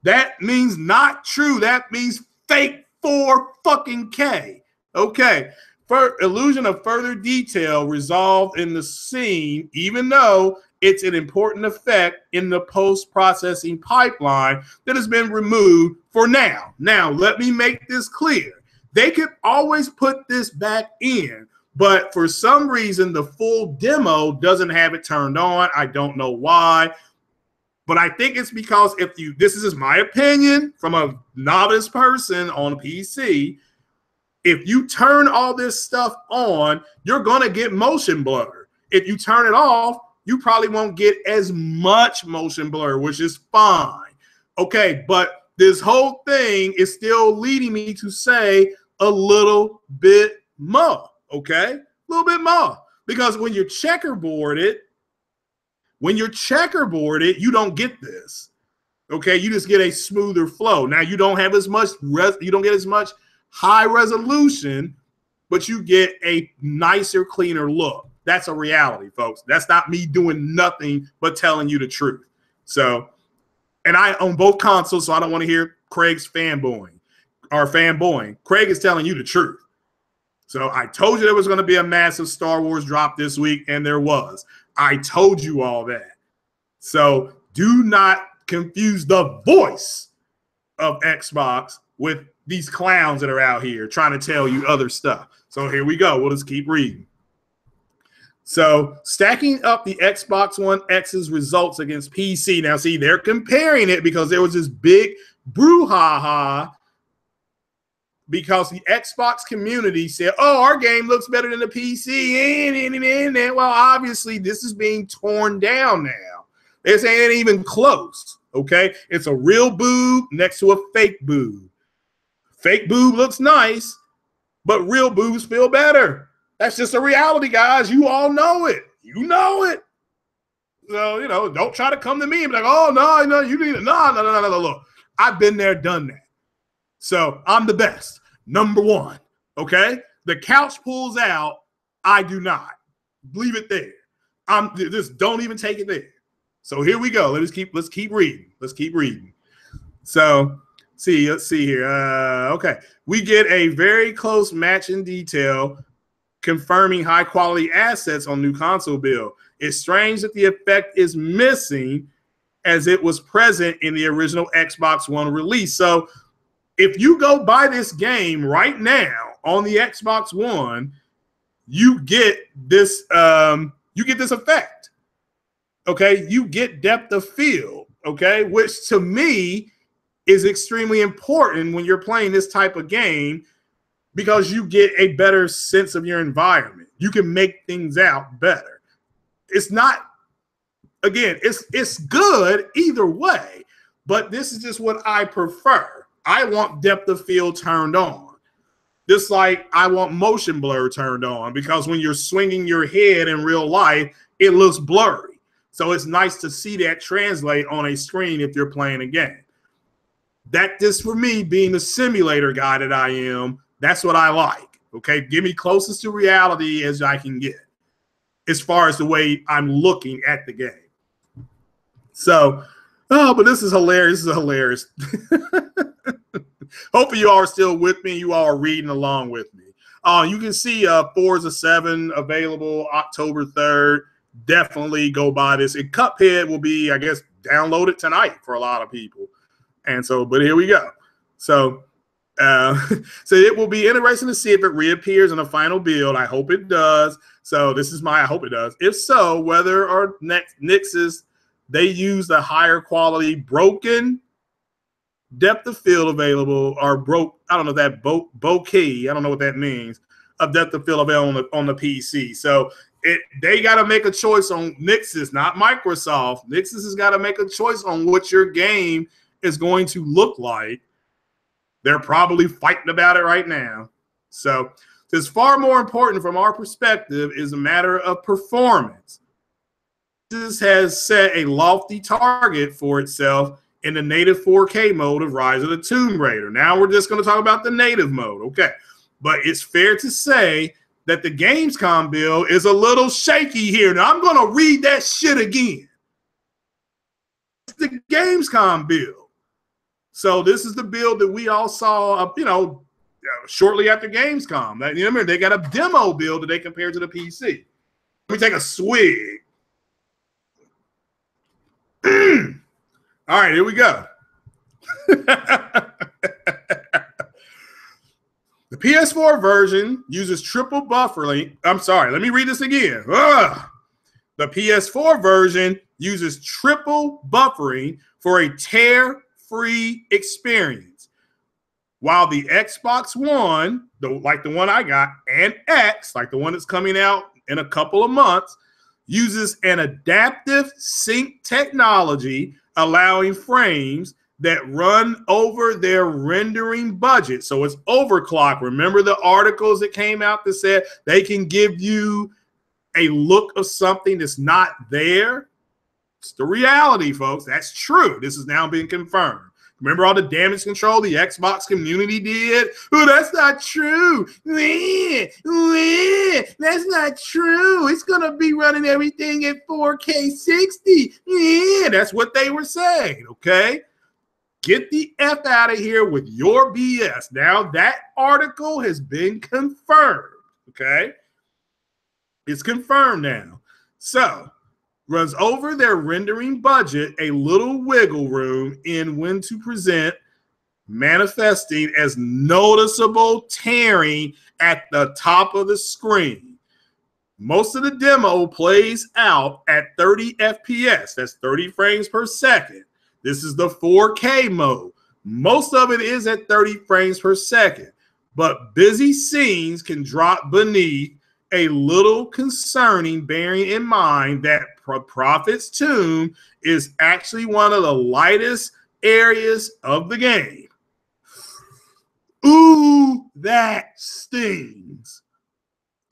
Speaker 1: That means not true. That means fake 4K. Okay. For illusion of further detail resolved in the scene, even though it's an important effect in the post-processing pipeline that has been removed for now. Now, let me make this clear. They could always put this back in, but for some reason, the full demo doesn't have it turned on. I don't know why, but I think it's because this is just my opinion from a novice person on a PC, if you turn all this stuff on, you're going to get motion blur. If you turn it off, you probably won't get as much motion blur, which is fine. Okay, but this whole thing is still leading me to say a little bit more. Okay, a little bit more, because when you're checkerboarded, you don't get this. Okay, you just get a smoother flow. Now you don't have as much high resolution, but you get a nicer, cleaner look. That's a reality, folks. That's not me doing nothing but telling you the truth. So, and I own both consoles, so I don't want to hear Craig's fanboying. Craig is telling you the truth. So I told you there was going to be a massive Star Wars drop this week, and there was. I told you all that. So do not confuse the voice of Xbox with these clowns that are out here trying to tell you other stuff. So here we go. We'll just keep reading. So stacking up the Xbox One X's results against PC. Now, see, they're comparing it because there was this big brouhaha because the Xbox community said, oh, our game looks better than the PC. And well, obviously, this is being torn down now. They're saying it ain't even close, okay? It's a real boob next to a fake boob. Fake boob looks nice, but real boobs feel better. That's just a reality, guys. You all know it. You know it. So, you know, don't try to come to me and be like, oh, no, you need it. No. Look, I've been there, done that. So I'm the best. Number one, okay? The couch pulls out. I do not. Leave it there. Just don't even take it there. So here we go. Let's keep reading. Let's keep reading. So let's see here. Okay. We get a very close match in detail confirming high quality assets on new console build. It's strange that the effect is missing as it was present in the original Xbox One release. So if you go buy this game right now on the Xbox One, you get this effect. Okay, you get depth of field, okay, which to me is extremely important when you're playing this type of game because you get a better sense of your environment. You can make things out better. It's not, again, it's good either way, but this is just what I prefer. I want depth of field turned on. Just like I want motion blur turned on because when you're swinging your head in real life, it looks blurry. So it's nice to see that translate on a screen if you're playing a game. That just for me, being the simulator guy that I am, that's what I like. Okay, give me closest to reality as I can get as far as the way I'm looking at the game. So, but this is hilarious. This is hilarious. Hopefully you all are still with me. You all are reading along with me. You can see Forza 7 available October 3rd. Definitely go buy this. And Cuphead will be, I guess, downloaded tonight for a lot of people. And so, but here we go. So, so it will be interesting to see if it reappears in a final build. I hope it does. So this is I hope it does. If so, whether or Nix's they use the higher quality broken depth of field available or I don't know that bokeh. I don't know what that means of depth of field available on the PC. So they got to make a choice on Nix's, not Microsoft. Nix's has got to make a choice on what your game is going to look like. They're probably fighting about it right now. So it's far more important from our perspective is a matter of performance. This has set a lofty target for itself in the native 4K mode of Rise of the Tomb Raider. Now we're just going to talk about the native mode. Okay. But it's fair to say that the Gamescom bill is a little shaky here. Now I'm going to read that shit again. It's the Gamescom bill. So this is the build that we all saw, shortly after Gamescom. Remember, they got a demo build that they compared to the PC. Let me take a swig. All right, here we go. The PS4 version uses triple buffering. I'm sorry, let me read this again. The PS4 version uses triple buffering for a tear-free experience, while the Xbox One, like the one I got, and X, like the one that's coming out in a couple of months, uses an adaptive sync technology, allowing frames that run over their rendering budget. So it's overclock. Remember the articles that came out that said they can give you a look of something that's not there? It's the reality, folks. That's true. This is now being confirmed. Remember all the damage control the Xbox community did? Oh, that's not true. That's not true. It's going to be running everything at 4K 60. That's what they were saying, okay? Get the F out of here with your BS. Now, that article has been confirmed, okay? It's confirmed now. So, runs over their rendering budget a little wiggle room in when to present, manifesting as noticeable tearing at the top of the screen. Most of the demo plays out at 30 FPS. That's 30 frames per second. This is the 4K mode. Most of it is at 30 frames per second, but busy scenes can drop beneath a little concerning, bearing in mind that Prophet's Tomb is actually one of the lightest areas of the game. Ooh, that stings.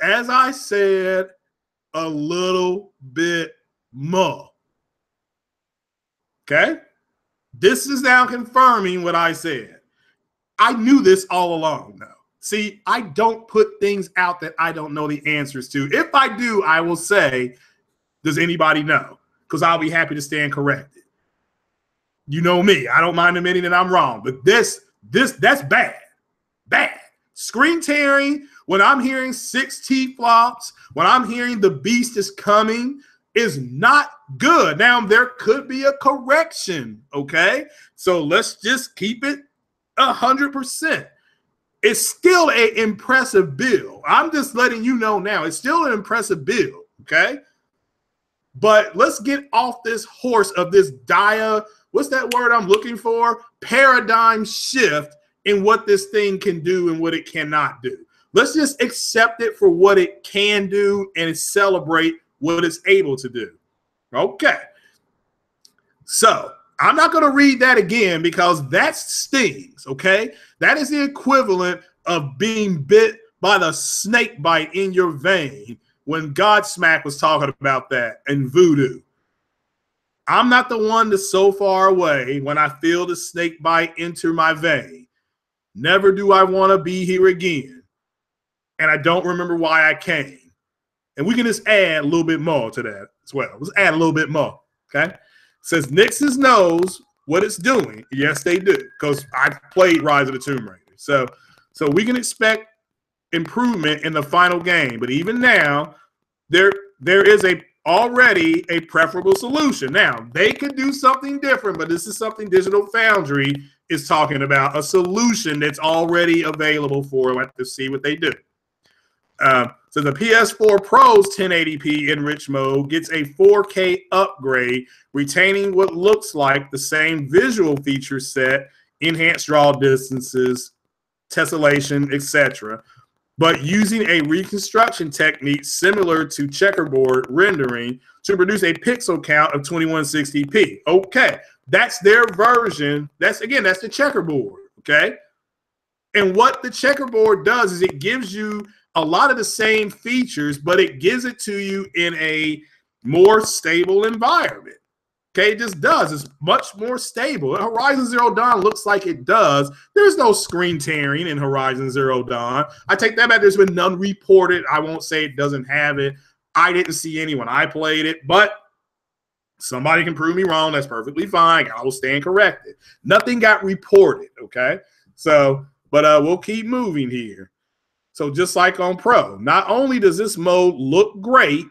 Speaker 1: As I said, a little bit more. Okay? This is now confirming what I said. I knew this all along, though. See, I don't put things out that I don't know the answers to. If I do, I will say, does anybody know? Because I'll be happy to stand corrected. You know me. I don't mind admitting that I'm wrong. But that's bad. Bad. Screen tearing, when I'm hearing 6 T-flops, when I'm hearing the beast is coming, is not good. Now, there could be a correction, okay? So let's just keep it 100%. It's still an impressive build. I'm just letting you know now. It's still an impressive build, okay? But let's get off this horse of this what's that word I'm looking for? Paradigm shift in what this thing can do and what it cannot do. Let's just accept it for what it can do and celebrate what it's able to do. Okay. So I'm not going to read that again because that stings, okay? That is the equivalent of being bit by the snake bite in your vein when Godsmack was talking about that in Voodoo. I'm not the one that's so far away when I feel the snake bite enter my vein. Never do I want to be here again. And I don't remember why I came. And we can just add a little bit more to that as well. Let's add a little bit more, okay? Says Nixon knows what it's doing. Yes, they do, because I played Rise of the Tomb Raider. So we can expect improvement in the final game. But even now, there is already a preferable solution. Now, they could do something different, but this is something Digital Foundry is talking about, a solution that's already available for. Let's to see what they do. So the PS4 Pro's 1080p enriched mode gets a 4K upgrade, retaining what looks like the same visual feature set, enhanced draw distances, tessellation, etc., but using a reconstruction technique similar to checkerboard rendering to produce a pixel count of 2160p. Okay, that's their version. That's the checkerboard, okay? And what the checkerboard does is it gives you a lot of the same features, but it gives it to you in a more stable environment. Okay, it just does. It's much more stable. Horizon Zero Dawn looks like it does. There's no screen tearing in Horizon Zero Dawn. I take that back. There's been none reported. I won't say it doesn't have it. I didn't see any when I played it, but somebody can prove me wrong. That's perfectly fine. I will stand corrected. Nothing got reported, okay? So, but we'll keep moving here. So just like on Pro, not only does this mode look great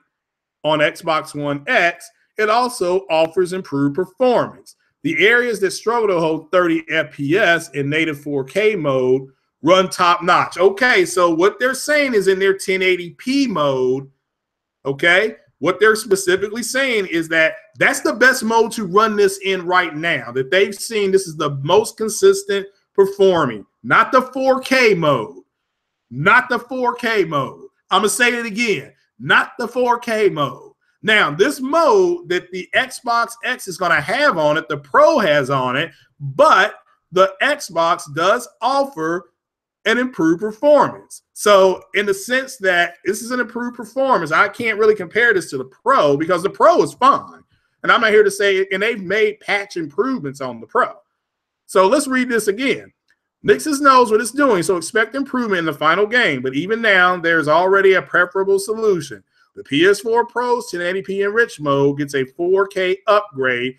Speaker 1: on Xbox One X, it also offers improved performance. The areas that struggle to hold 30 FPS in native 4K mode run top notch. Okay, so what they're saying is in their 1080p mode, okay, what they're specifically saying is that that's the best mode to run this in right now, that they've seen. This is the most consistent performing, not the 4K mode. Not the 4K mode. I'm going to say it again. Not the 4K mode. Now, this mode that the Xbox X is going to have on it, the Pro has on it, but the Xbox does offer an improved performance. So in the sense that this is an improved performance, I can't really compare this to the Pro because the Pro is fine. And I'm not here to say, and they've made patch improvements on the Pro. So let's read this again. Nixon knows what it's doing, so expect improvement in the final game. But even now, there's already a preferable solution. The PS4 Pro's 1080p enriched mode gets a 4K upgrade,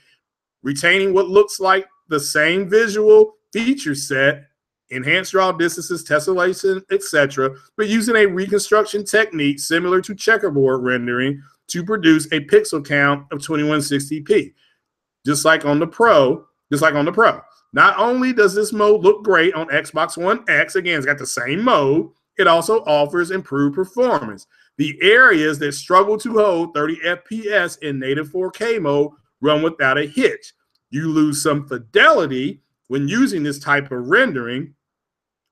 Speaker 1: retaining what looks like the same visual feature set, enhanced draw distances, tessellation, etc., but using a reconstruction technique similar to checkerboard rendering to produce a pixel count of 2160p, just like on the Pro. Not only does this mode look great on Xbox One X, again, it's got the same mode, it also offers improved performance. The areas that struggle to hold 30 FPS in native 4K mode run without a hitch. You lose some fidelity when using this type of rendering,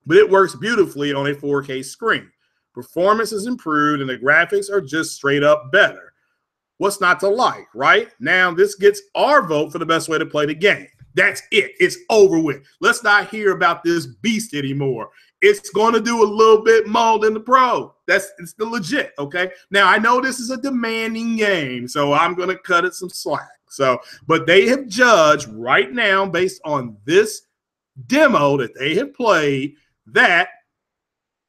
Speaker 1: but it works beautifully on a 4K screen. Performance is improved and the graphics are just straight up better. What's not to like, right? Now this gets our vote for the best way to play the game. That's it. It's over with. Let's not hear about this beast anymore. It's going to do a little bit more than the Pro. It's the legit, okay? Now, I know this is a demanding game, so I'm going to cut it some slack. But they have judged right now based on this demo that they have played that,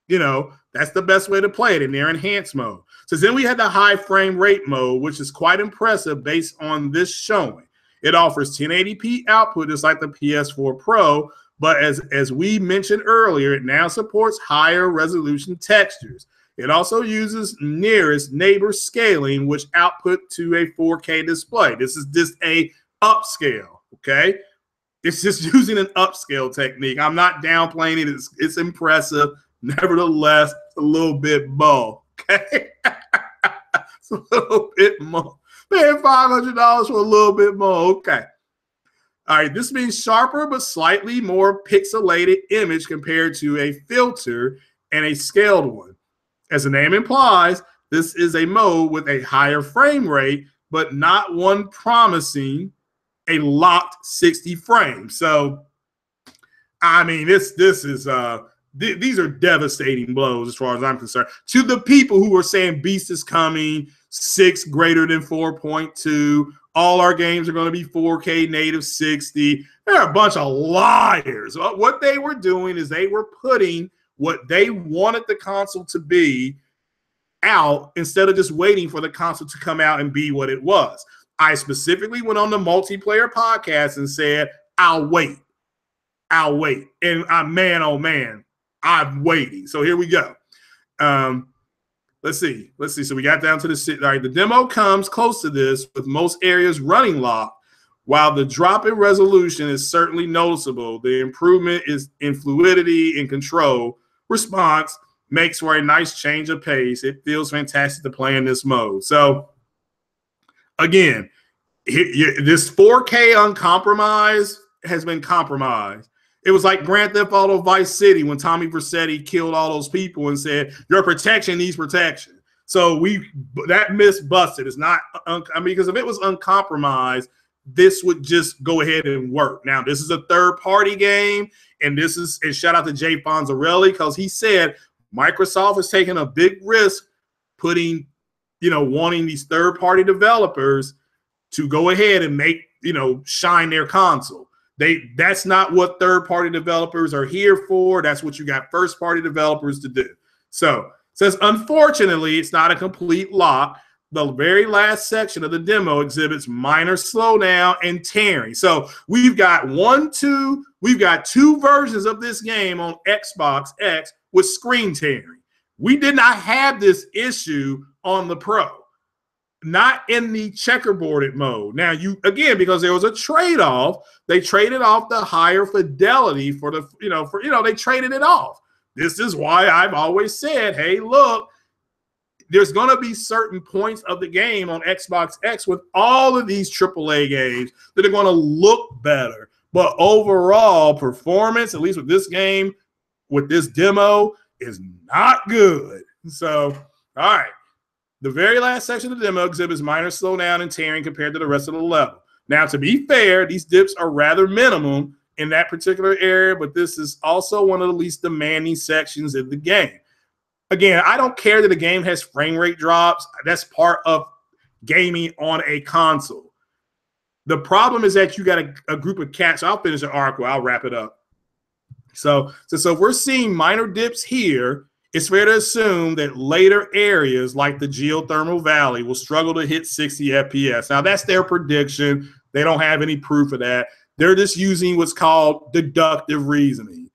Speaker 1: that's the best way to play it in their enhanced mode. So then we had the high frame rate mode, which is quite impressive based on this showing. It offers 1080p output just like the PS4 Pro, but as we mentioned earlier, it now supports higher resolution textures. It also uses nearest neighbor scaling, which output to a 4K display. This is just a upscale, okay? It's just using an upscale technique. I'm not downplaying it. It's impressive. Nevertheless, it's a little bit more, okay? It's a little bit more. Paying $500 for a little bit more, okay. All right, this means sharper but slightly more pixelated image compared to a filter and a scaled one. As the name implies, this is a mode with a higher frame rate, but not one promising a locked 60 frames. So, I mean, this is these are devastating blows as far as I'm concerned. To the people who are saying Beast is coming, 6 greater than 4.2, all our games are going to be 4K native 60. They're a bunch of liars. What they were doing is they were putting what they wanted the console to be out instead of just waiting for the console to come out and be what it was. I specifically went on the multiplayer podcast and said, I'll wait. And man, oh man, I'm waiting. So here we go. Let's see. So we got down to the all right. The demo comes close to this with most areas running locked. While the drop in resolution is certainly noticeable, the improvement is in fluidity and control. Response makes for a nice change of pace. It feels fantastic to play in this mode. So again, this 4K uncompromised has been compromised. It was like Grand Theft Auto Vice City when Tommy Vercetti killed all those people and said, your protection needs protection. So that myth busted. It's not, because if it was uncompromised, this would just go ahead and work. Now, this is a third-party game, and shout out to Jay Fonzarelli because he said Microsoft is taking a big risk putting, wanting these third-party developers to go ahead and make, shine their console. That's not what third-party developers are here for. That's what you got first-party developers to do. So it says, unfortunately, it's not a complete lock. The very last section of the demo exhibits minor slowdown and tearing. So we've got two versions of this game on Xbox X with screen tearing. We did not have this issue on the Pro, not in the checkerboarded mode. Now, because there was a trade-off, they traded off the higher fidelity they traded it off. This is why I've always said, hey, look, there's going to be certain points of the game on Xbox X with all of these AAA games that are going to look better. But overall performance, at least with this game, with this demo, is not good. So, all right. The very last section of the demo exhibits minor slowdown and tearing compared to the rest of the level. Now, to be fair, these dips are rather minimum in that particular area, but this is also one of the least demanding sections of the game. Again, I don't care that the game has frame rate drops. That's part of gaming on a console. The problem is that you got a group of cats. I'll finish the article. I'll wrap it up. So if we're seeing minor dips here, it's fair to assume that later areas like the geothermal valley will struggle to hit 60 FPS. Now, that's their prediction. They don't have any proof of that. They're just using what's called deductive reasoning.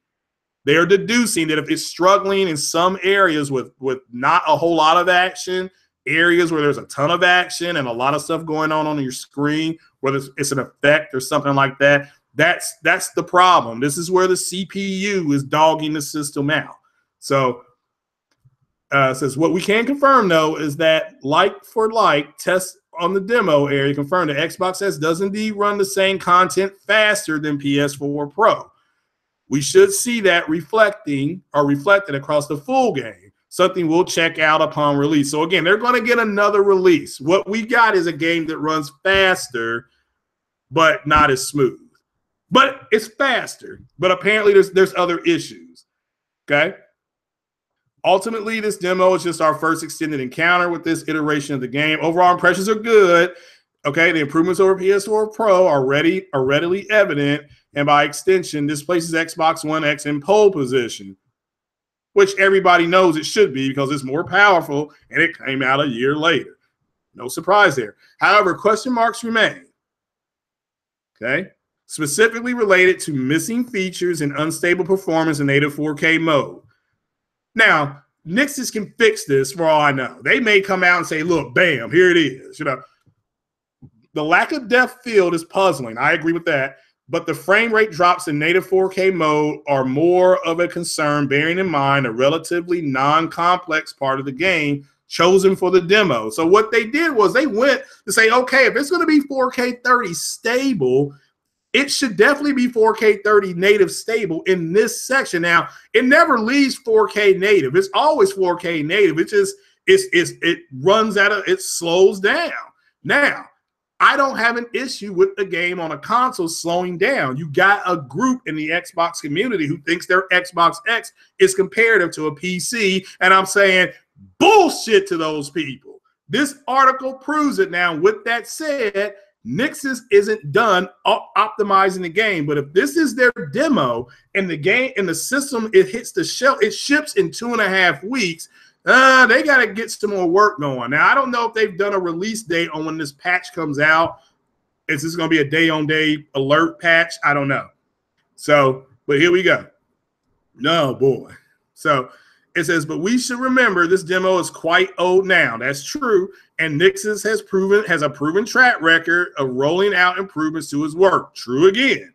Speaker 1: They are deducing that if it's struggling in some areas with not a whole lot of action, areas where there's a ton of action and a lot of stuff going on your screen, whether it's an effect or something like that, that's the problem. This is where the CPU is dogging the system out. So says what we can confirm, though, is that like for like tests on the demo area confirm that Xbox S does indeed run the same content faster than PS4 Pro. We should see that reflected across the full game, something we'll check out upon release. So again, they're going to get another release. What we got is a game that runs faster, but not as smooth. But it's faster. But apparently there's other issues. Okay. Ultimately, this demo is just our first extended encounter with this iteration of the game. Overall impressions are good. Okay, the improvements over PS4 Pro are readily evident, and by extension, this places Xbox One X in pole position, which everybody knows it should be because it's more powerful and it came out a year later. No surprise there. However, question marks remain. Okay, specifically related to missing features and unstable performance in native 4K mode. Now, Nixes can fix this for all I know. They may come out and say, look, bam, here it is. You know, the lack of depth field is puzzling. I agree with that. But the frame rate drops in native 4K mode are more of a concern, bearing in mind a relatively non-complex part of the game chosen for the demo. So what they did was they went to say, okay, if it's going to be 4K 30 stable, it should definitely be 4K 30 native stable in this section. Now, it never leaves 4K native. It's always 4K native. It just it runs out of it slows down. Now, I don't have an issue with the game on a console slowing down. You got a group in the Xbox community who thinks their Xbox X is comparative to a PC, and I'm saying bullshit to those people. This article proves it. Now, with that said, Nixes isn't done optimizing the game, but if this is their demo and the game and the system, it hits the shelf, it ships in 2.5 weeks, they got to get some more work going. Now, I don't know if they've done a release date on when this patch comes out. Is this going to be a day-on-day alert patch? I don't know. So, but here we go. No, boy. So it says, but we should remember this demo is quite old now. That's true. And Nixes has a proven track record of rolling out improvements to his work. True again.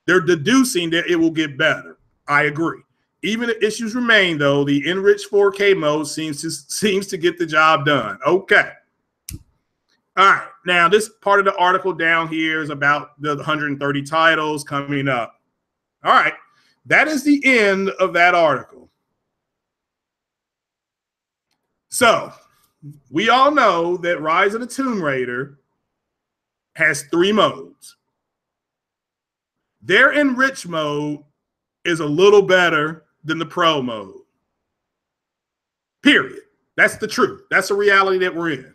Speaker 1: They're deducing that it will get better. I agree. Even if issues remain, though, the enriched 4K mode seems to get the job done. Okay. All right. Now, this part of the article down here is about the 130 titles coming up. All right. That is the end of that article. So, we all know that Rise of the Tomb Raider has 3 modes. Their enriched mode is a little better than the Pro mode. Period. That's the truth. That's the reality that we're in.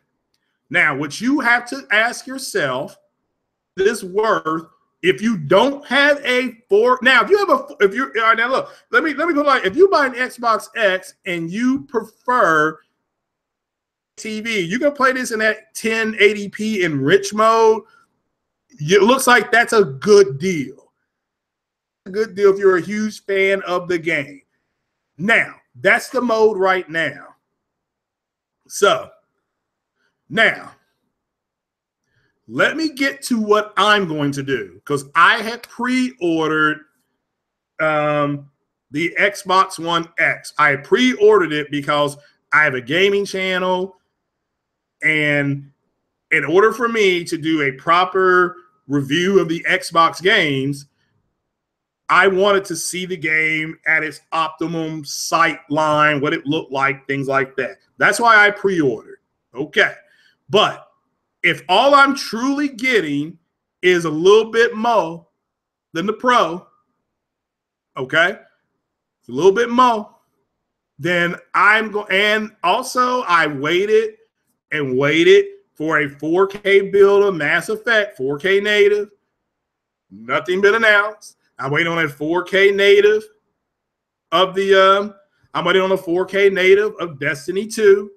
Speaker 1: Now, what you have to ask yourself is worth if you don't have a 4. Now, if you have a, if you're, all right, now look, let me put it like, if you buy an Xbox X and you prefer TV, you can play this in that 1080p enriched mode. It looks like that's a good deal. A good deal if you're a huge fan of the game. Now, that's the mode right now. So, now, let me get to what I'm going to do, because I had pre-ordered the Xbox One X. I pre-ordered it because I have a gaming channel, and in order for me to do a proper review of the Xbox games, I wanted to see the game at its optimum sight line, what it looked like, things like that. That's why I pre-ordered. Okay. But if all I'm truly getting is a little bit more than the Pro, okay, it's a little bit more, then I'm going, and also I waited and waited for a 4K build of Mass Effect, 4K native. Nothing been announced. I'm waiting on a 4K native of the I'm waiting on a 4K native of Destiny 2.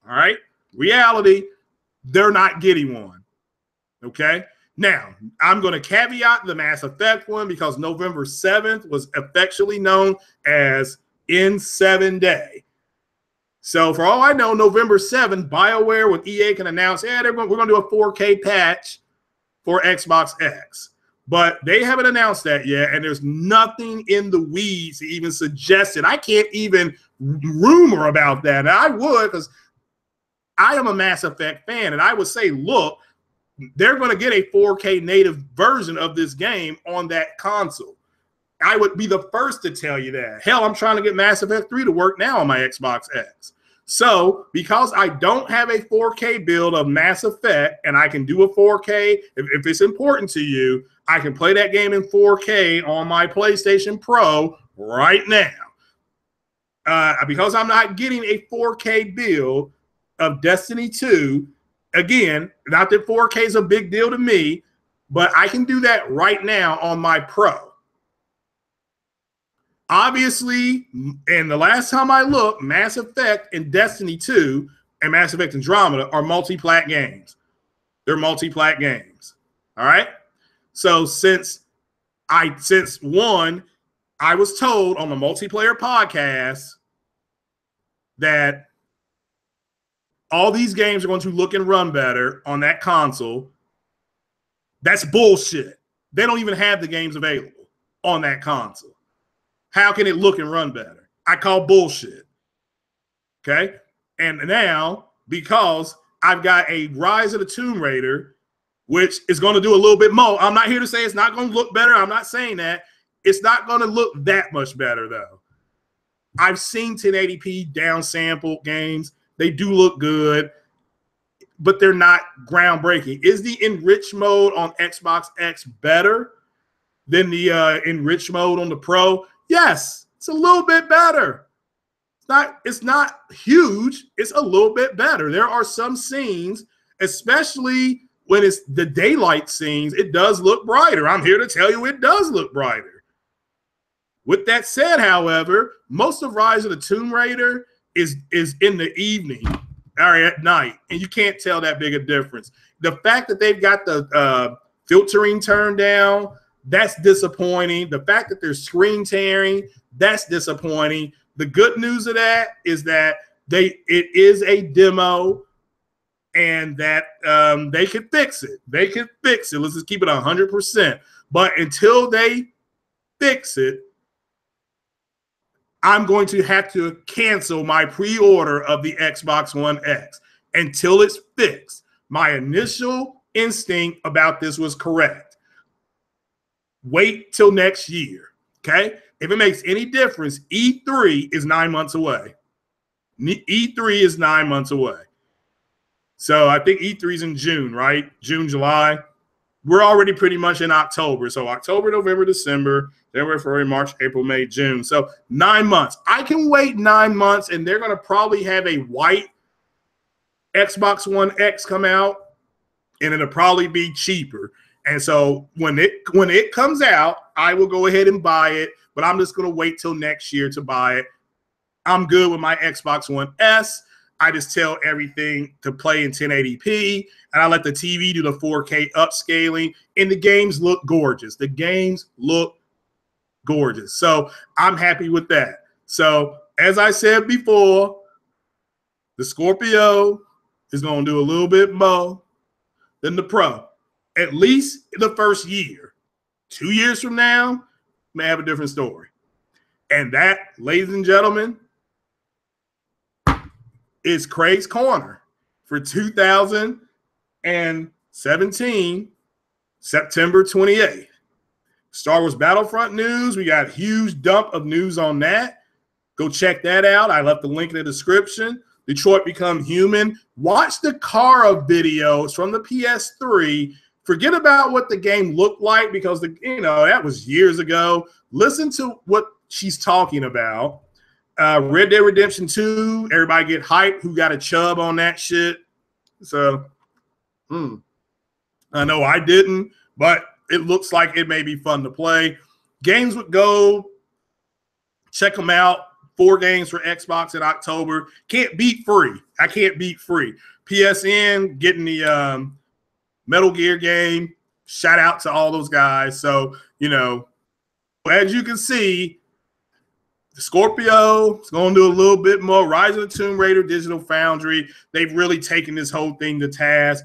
Speaker 1: All right. Reality, they're not getting one. Okay. Now, I'm going to caveat the Mass Effect one because November 7th was affectionately known as N7 Day. So for all I know, November 7th, BioWare with EA can announce, yeah, we're going to do a 4K patch for Xbox X. But they haven't announced that yet, and there's nothing in the weeds to even suggest it. I can't even rumor about that. And I would, because I am a Mass Effect fan, and I would say, look, they're going to get a 4K native version of this game on that console. I would be the first to tell you that. Hell, I'm trying to get Mass Effect 3 to work now on my Xbox X. So because I don't have a 4K build of Mass Effect and I can do a 4K, if it's important to you, I can play that game in 4K on my PlayStation Pro right now. Because I'm not getting a 4K build of Destiny 2, again, not that 4K is a big deal to me, but I can do that right now on my Pro. Obviously, and the last time I looked, Mass Effect and Destiny 2 and Mass Effect Andromeda are multi-plat games. They're multi-plat games. All right. So since one, I was told on the multiplayer podcast that all these games are going to look and run better on that console. That's bullshit. They don't even have the games available on that console. How can it look and run better? I call bullshit. Okay. And now, because I've got a Rise of the Tomb Raider, which is going to do a little bit more. I'm not here to say it's not going to look better. I'm not saying that. It's not going to look that much better, though. I've seen 1080p downsampled games. They do look good, but they're not groundbreaking. Is the enrich mode on Xbox X better than the enrich mode on the Pro? Yes, it's a little bit better. It's not huge. It's a little bit better. There are some scenes, especially when it's the daylight scenes, it does look brighter. I'm here to tell you it does look brighter. With that said, however, most of Rise of the Tomb Raider is in the evening or at night, and you can't tell that big a difference. The fact that they've got the filtering turned down, that's disappointing. The fact that there's screen tearing, that's disappointing. The good news of that is that it is a demo and that they can fix it. They can fix it. Let's just keep it 100%. But until they fix it, I'm going to have to cancel my pre-order of the Xbox One X until it's fixed. My initial instinct about this was correct. Wait till next year, okay? If it makes any difference, E3 is 9 months away. E3 is 9 months away. So I think E3 is in June, right? June, July. We're already pretty much in October. So October, November, December, January, February, March, April, May, June. So 9 months. I can wait 9 months, and they're going to probably have a white Xbox One X come out, and it'll probably be cheaper. And so when it comes out, I will go ahead and buy it, but I'm just going to wait till next year to buy it. I'm good with my Xbox One S. I just tell everything to play in 1080p, and I let the TV do the 4K upscaling, and the games look gorgeous. The games look gorgeous. So I'm happy with that. So as I said before, the Scorpio is going to do a little bit more than the Pro, at least the first year. 2 years from now, may have a different story. And that, ladies and gentlemen, is Craig's Corner for 2017, September 28th. Star Wars Battlefront news. We got a huge dump of news on that. Go check that out. I left the link in the description. Detroit Become Human. Watch the Kara videos from the PS3. Forget about what the game looked like because that was years ago. Listen to what she's talking about. Red Dead Redemption 2. Everybody get hyped. Who got a chub on that shit? So I know I didn't, but it looks like it may be fun to play. Games with Gold, check them out. 4 games for Xbox in October. Can't beat free. I can't beat free. PSN getting the Metal Gear game. Shout out to all those guys. So, you know, as you can see, the Scorpio is going to do a little bit more. Rise of the Tomb Raider, Digital Foundry. They've really taken this whole thing to task.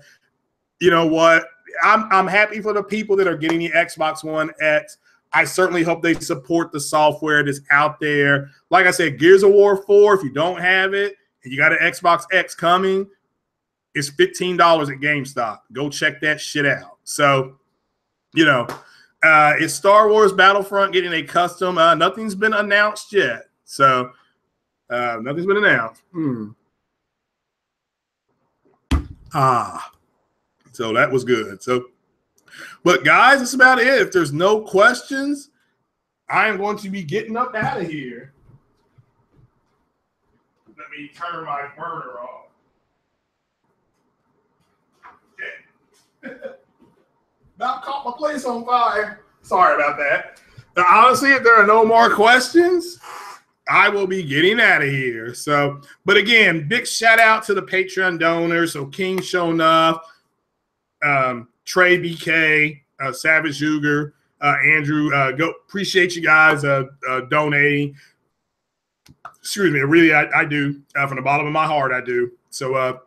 Speaker 1: You know what? I'm happy for the people that are getting the Xbox One X. I certainly hope they support the software that's out there. Like I said, Gears of War 4, if you don't have it and you got an Xbox X coming, it's $15 at GameStop. Go check that shit out. So, you know, it's Star Wars Battlefront getting a custom. Nothing's been announced yet. So, nothing's been announced. So that was good. So, but guys, that's about it. If there's no questions, I am going to be getting up out of here. Let me turn my burner off. Okay. About caught my place on fire. Sorry about that. Now, honestly, if there are no more questions, I will be getting out of here. So, but again, big shout out to the Patreon donors. So King Shonuff, Trey BK, Savage Uger, Andrew, appreciate you guys donating. Excuse me, really, I do. From the bottom of my heart, I do. So,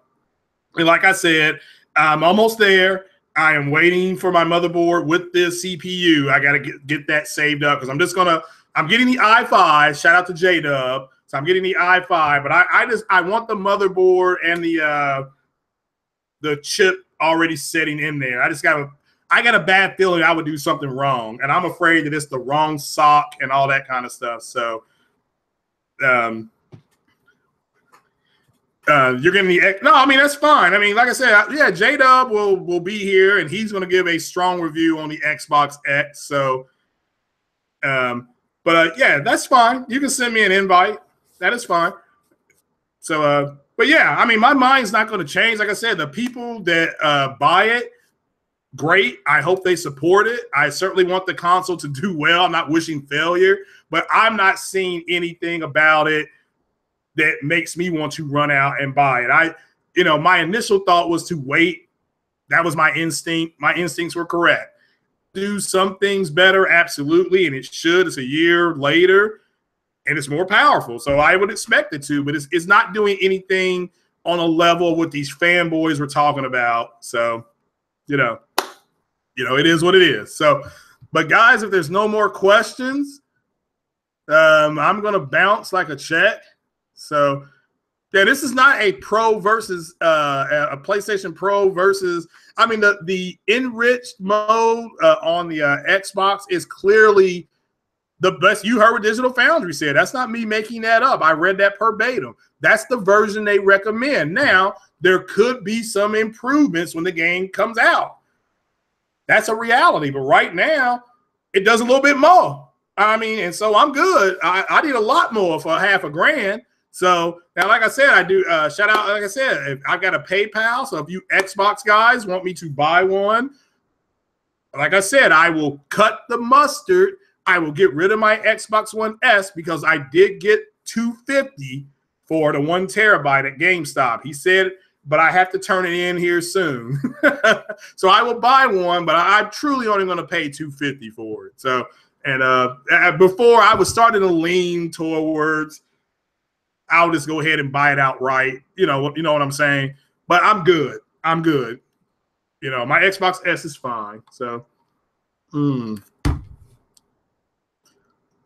Speaker 1: and like I said, I'm almost there. I am waiting for my motherboard with the CPU. I got to get that saved up because I'm getting the i5. Shout out to J-Dub. So I'm getting the i5, but I want the motherboard and the chip already sitting in there. I got a bad feeling I would do something wrong, and I'm afraid that it's the wrong sock and all that kind of stuff. So, you're getting the no. I mean that's fine. I mean, like I said, yeah, J-Dub will be here, and he's going to give a strong review on the Xbox X. So, yeah, that's fine. You can send me an invite. That is fine. So, but yeah, I mean, my mind's not going to change. Like I said, the people that buy it, great. I hope they support it. I certainly want the console to do well. I'm not wishing failure, but I'm not seeing anything about it that makes me want to run out and buy it. My initial thought was to wait. That was my instinct. My instincts were correct. Do some things better, absolutely, and it should. It's a year later, and it's more powerful. So I would expect it to, but it's not doing anything on a level with these fanboys we're talking about. So, it is what it is. So, but guys, if there's no more questions, I'm going to bounce like a check. So, yeah, this is not a Pro versus a PlayStation Pro versus. I mean, the enriched mode on the Xbox is clearly the best. You heard what Digital Foundry said. That's not me making that up. I read that verbatim. That's the version they recommend. Now, there could be some improvements when the game comes out. That's a reality. But right now, it does a little bit more. I mean, and so I'm good. I did a lot more for $500,000. So now, like I said, I do shout out. Like I said, if I've got a PayPal. So if you Xbox guys want me to buy one, like I said, I will cut the mustard. I will get rid of my Xbox One S because I did get $250 for the 1 terabyte at GameStop. He said, but I have to turn it in here soon. So I will buy one, but I'm truly only going to pay $250 for it. So, and before I was starting to lean towards, I'll just go ahead and buy it outright. You know what I'm saying? But I'm good. I'm good. My Xbox S is fine. So,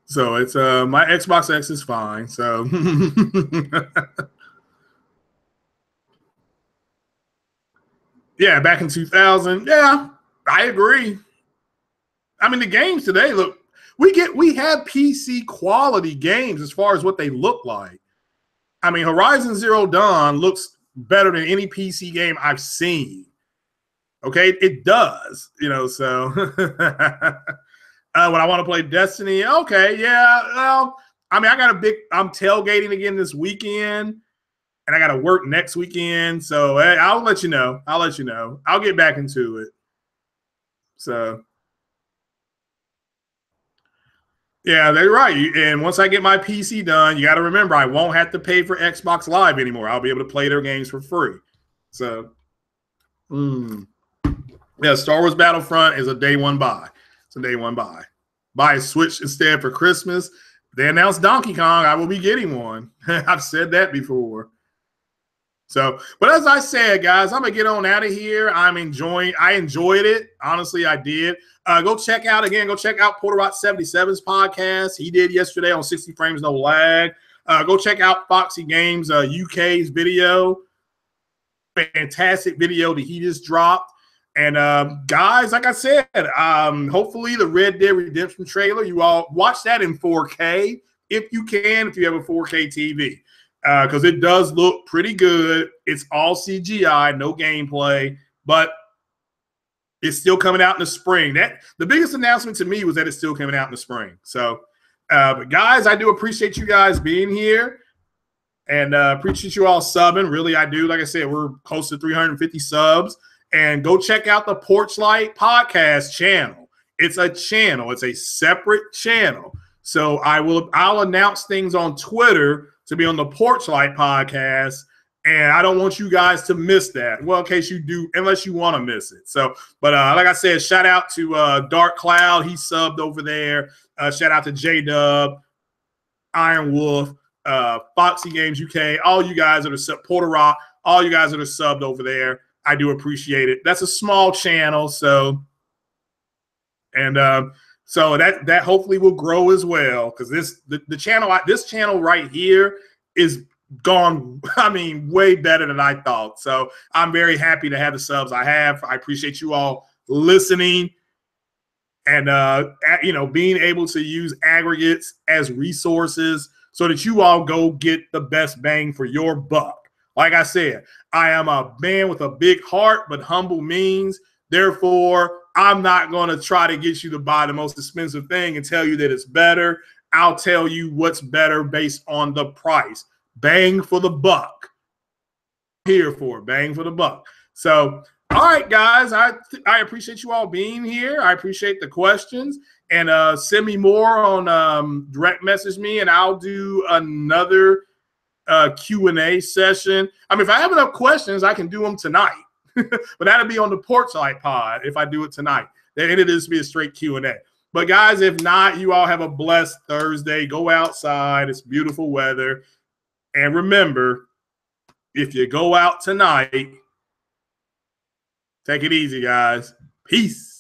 Speaker 1: so it's my Xbox X is fine. So, yeah, back in 2000. Yeah, I agree. I mean, the games today look. We have PC quality games as far as what they look like. I mean, Horizon Zero Dawn looks better than any PC game I've seen. Okay, it does, so when I want to play Destiny, okay, yeah, well, I mean, I'm tailgating again this weekend. and I got to work next weekend. So I'll let you know. I'll let you know. I'll get back into it. So, yeah, they're right. And once I get my PC done, you got to remember, I won't have to pay for Xbox Live anymore. I'll be able to play their games for free. So, yeah, Star Wars Battlefront is a day one buy. It's a day one buy. Buy a Switch instead for Christmas. They announced Donkey Kong. I will be getting one. I've said that before. So, but as I said, guys, I'm gonna get on out of here. I enjoyed it. Honestly, I did. Go check out Porter Rock 77's podcast. He did yesterday on 60 Frames No Lag. Go check out Foxy Games UK's video. Fantastic video that he just dropped. And guys, like I said, hopefully the Red Dead Redemption trailer, you all watch that in 4K if you can, if you have a 4K TV. Because it does look pretty good. It's all CGI, no gameplay, but it's still coming out in the spring. The biggest announcement to me was that it's still coming out in the spring. So, but guys, I do appreciate you guys being here, and appreciate you all subbing. Really, I do. Like I said, we're close to 350 subs. And go check out the Porchlight podcast channel. It's a channel. It's a separate channel. So I'll announce things on Twitter to be on the Porchlight podcast, and I don't want you guys to miss that. Well, in case you do, unless you want to miss it. So, but like I said, shout out to Dark Cloud. He subbed over there. Shout out to J-Dub, Iron Wolf, Foxy Games UK, all you guys that are subbed, Porter Rock, all you guys that are subbed over there. I do appreciate it. That's a small channel, so so that hopefully will grow as well, because this channel right here is gone, I mean, way better than I thought. So I'm very happy to have the subs I have. I appreciate you all listening and being able to use aggregates as resources so that you all go get the best bang for your buck. Like I said, I am a man with a big heart, but humble means. Therefore, I'm not going to try to get you to buy the most expensive thing and tell you that it's better. I'll tell you what's better based on the price. Bang for the buck. Here for bang for the buck. So, all right, guys, I appreciate you all being here. I appreciate the questions. And send me more on direct message me, and I'll do another Q&A session. I mean, if I have enough questions, I can do them tonight. But that'll be on the Porchlight pod if I do it tonight. Then it is be a straight Q&A. But guys, if not, you all have a blessed Thursday. Go outside. It's beautiful weather. And remember, if you go out tonight, take it easy, guys. Peace.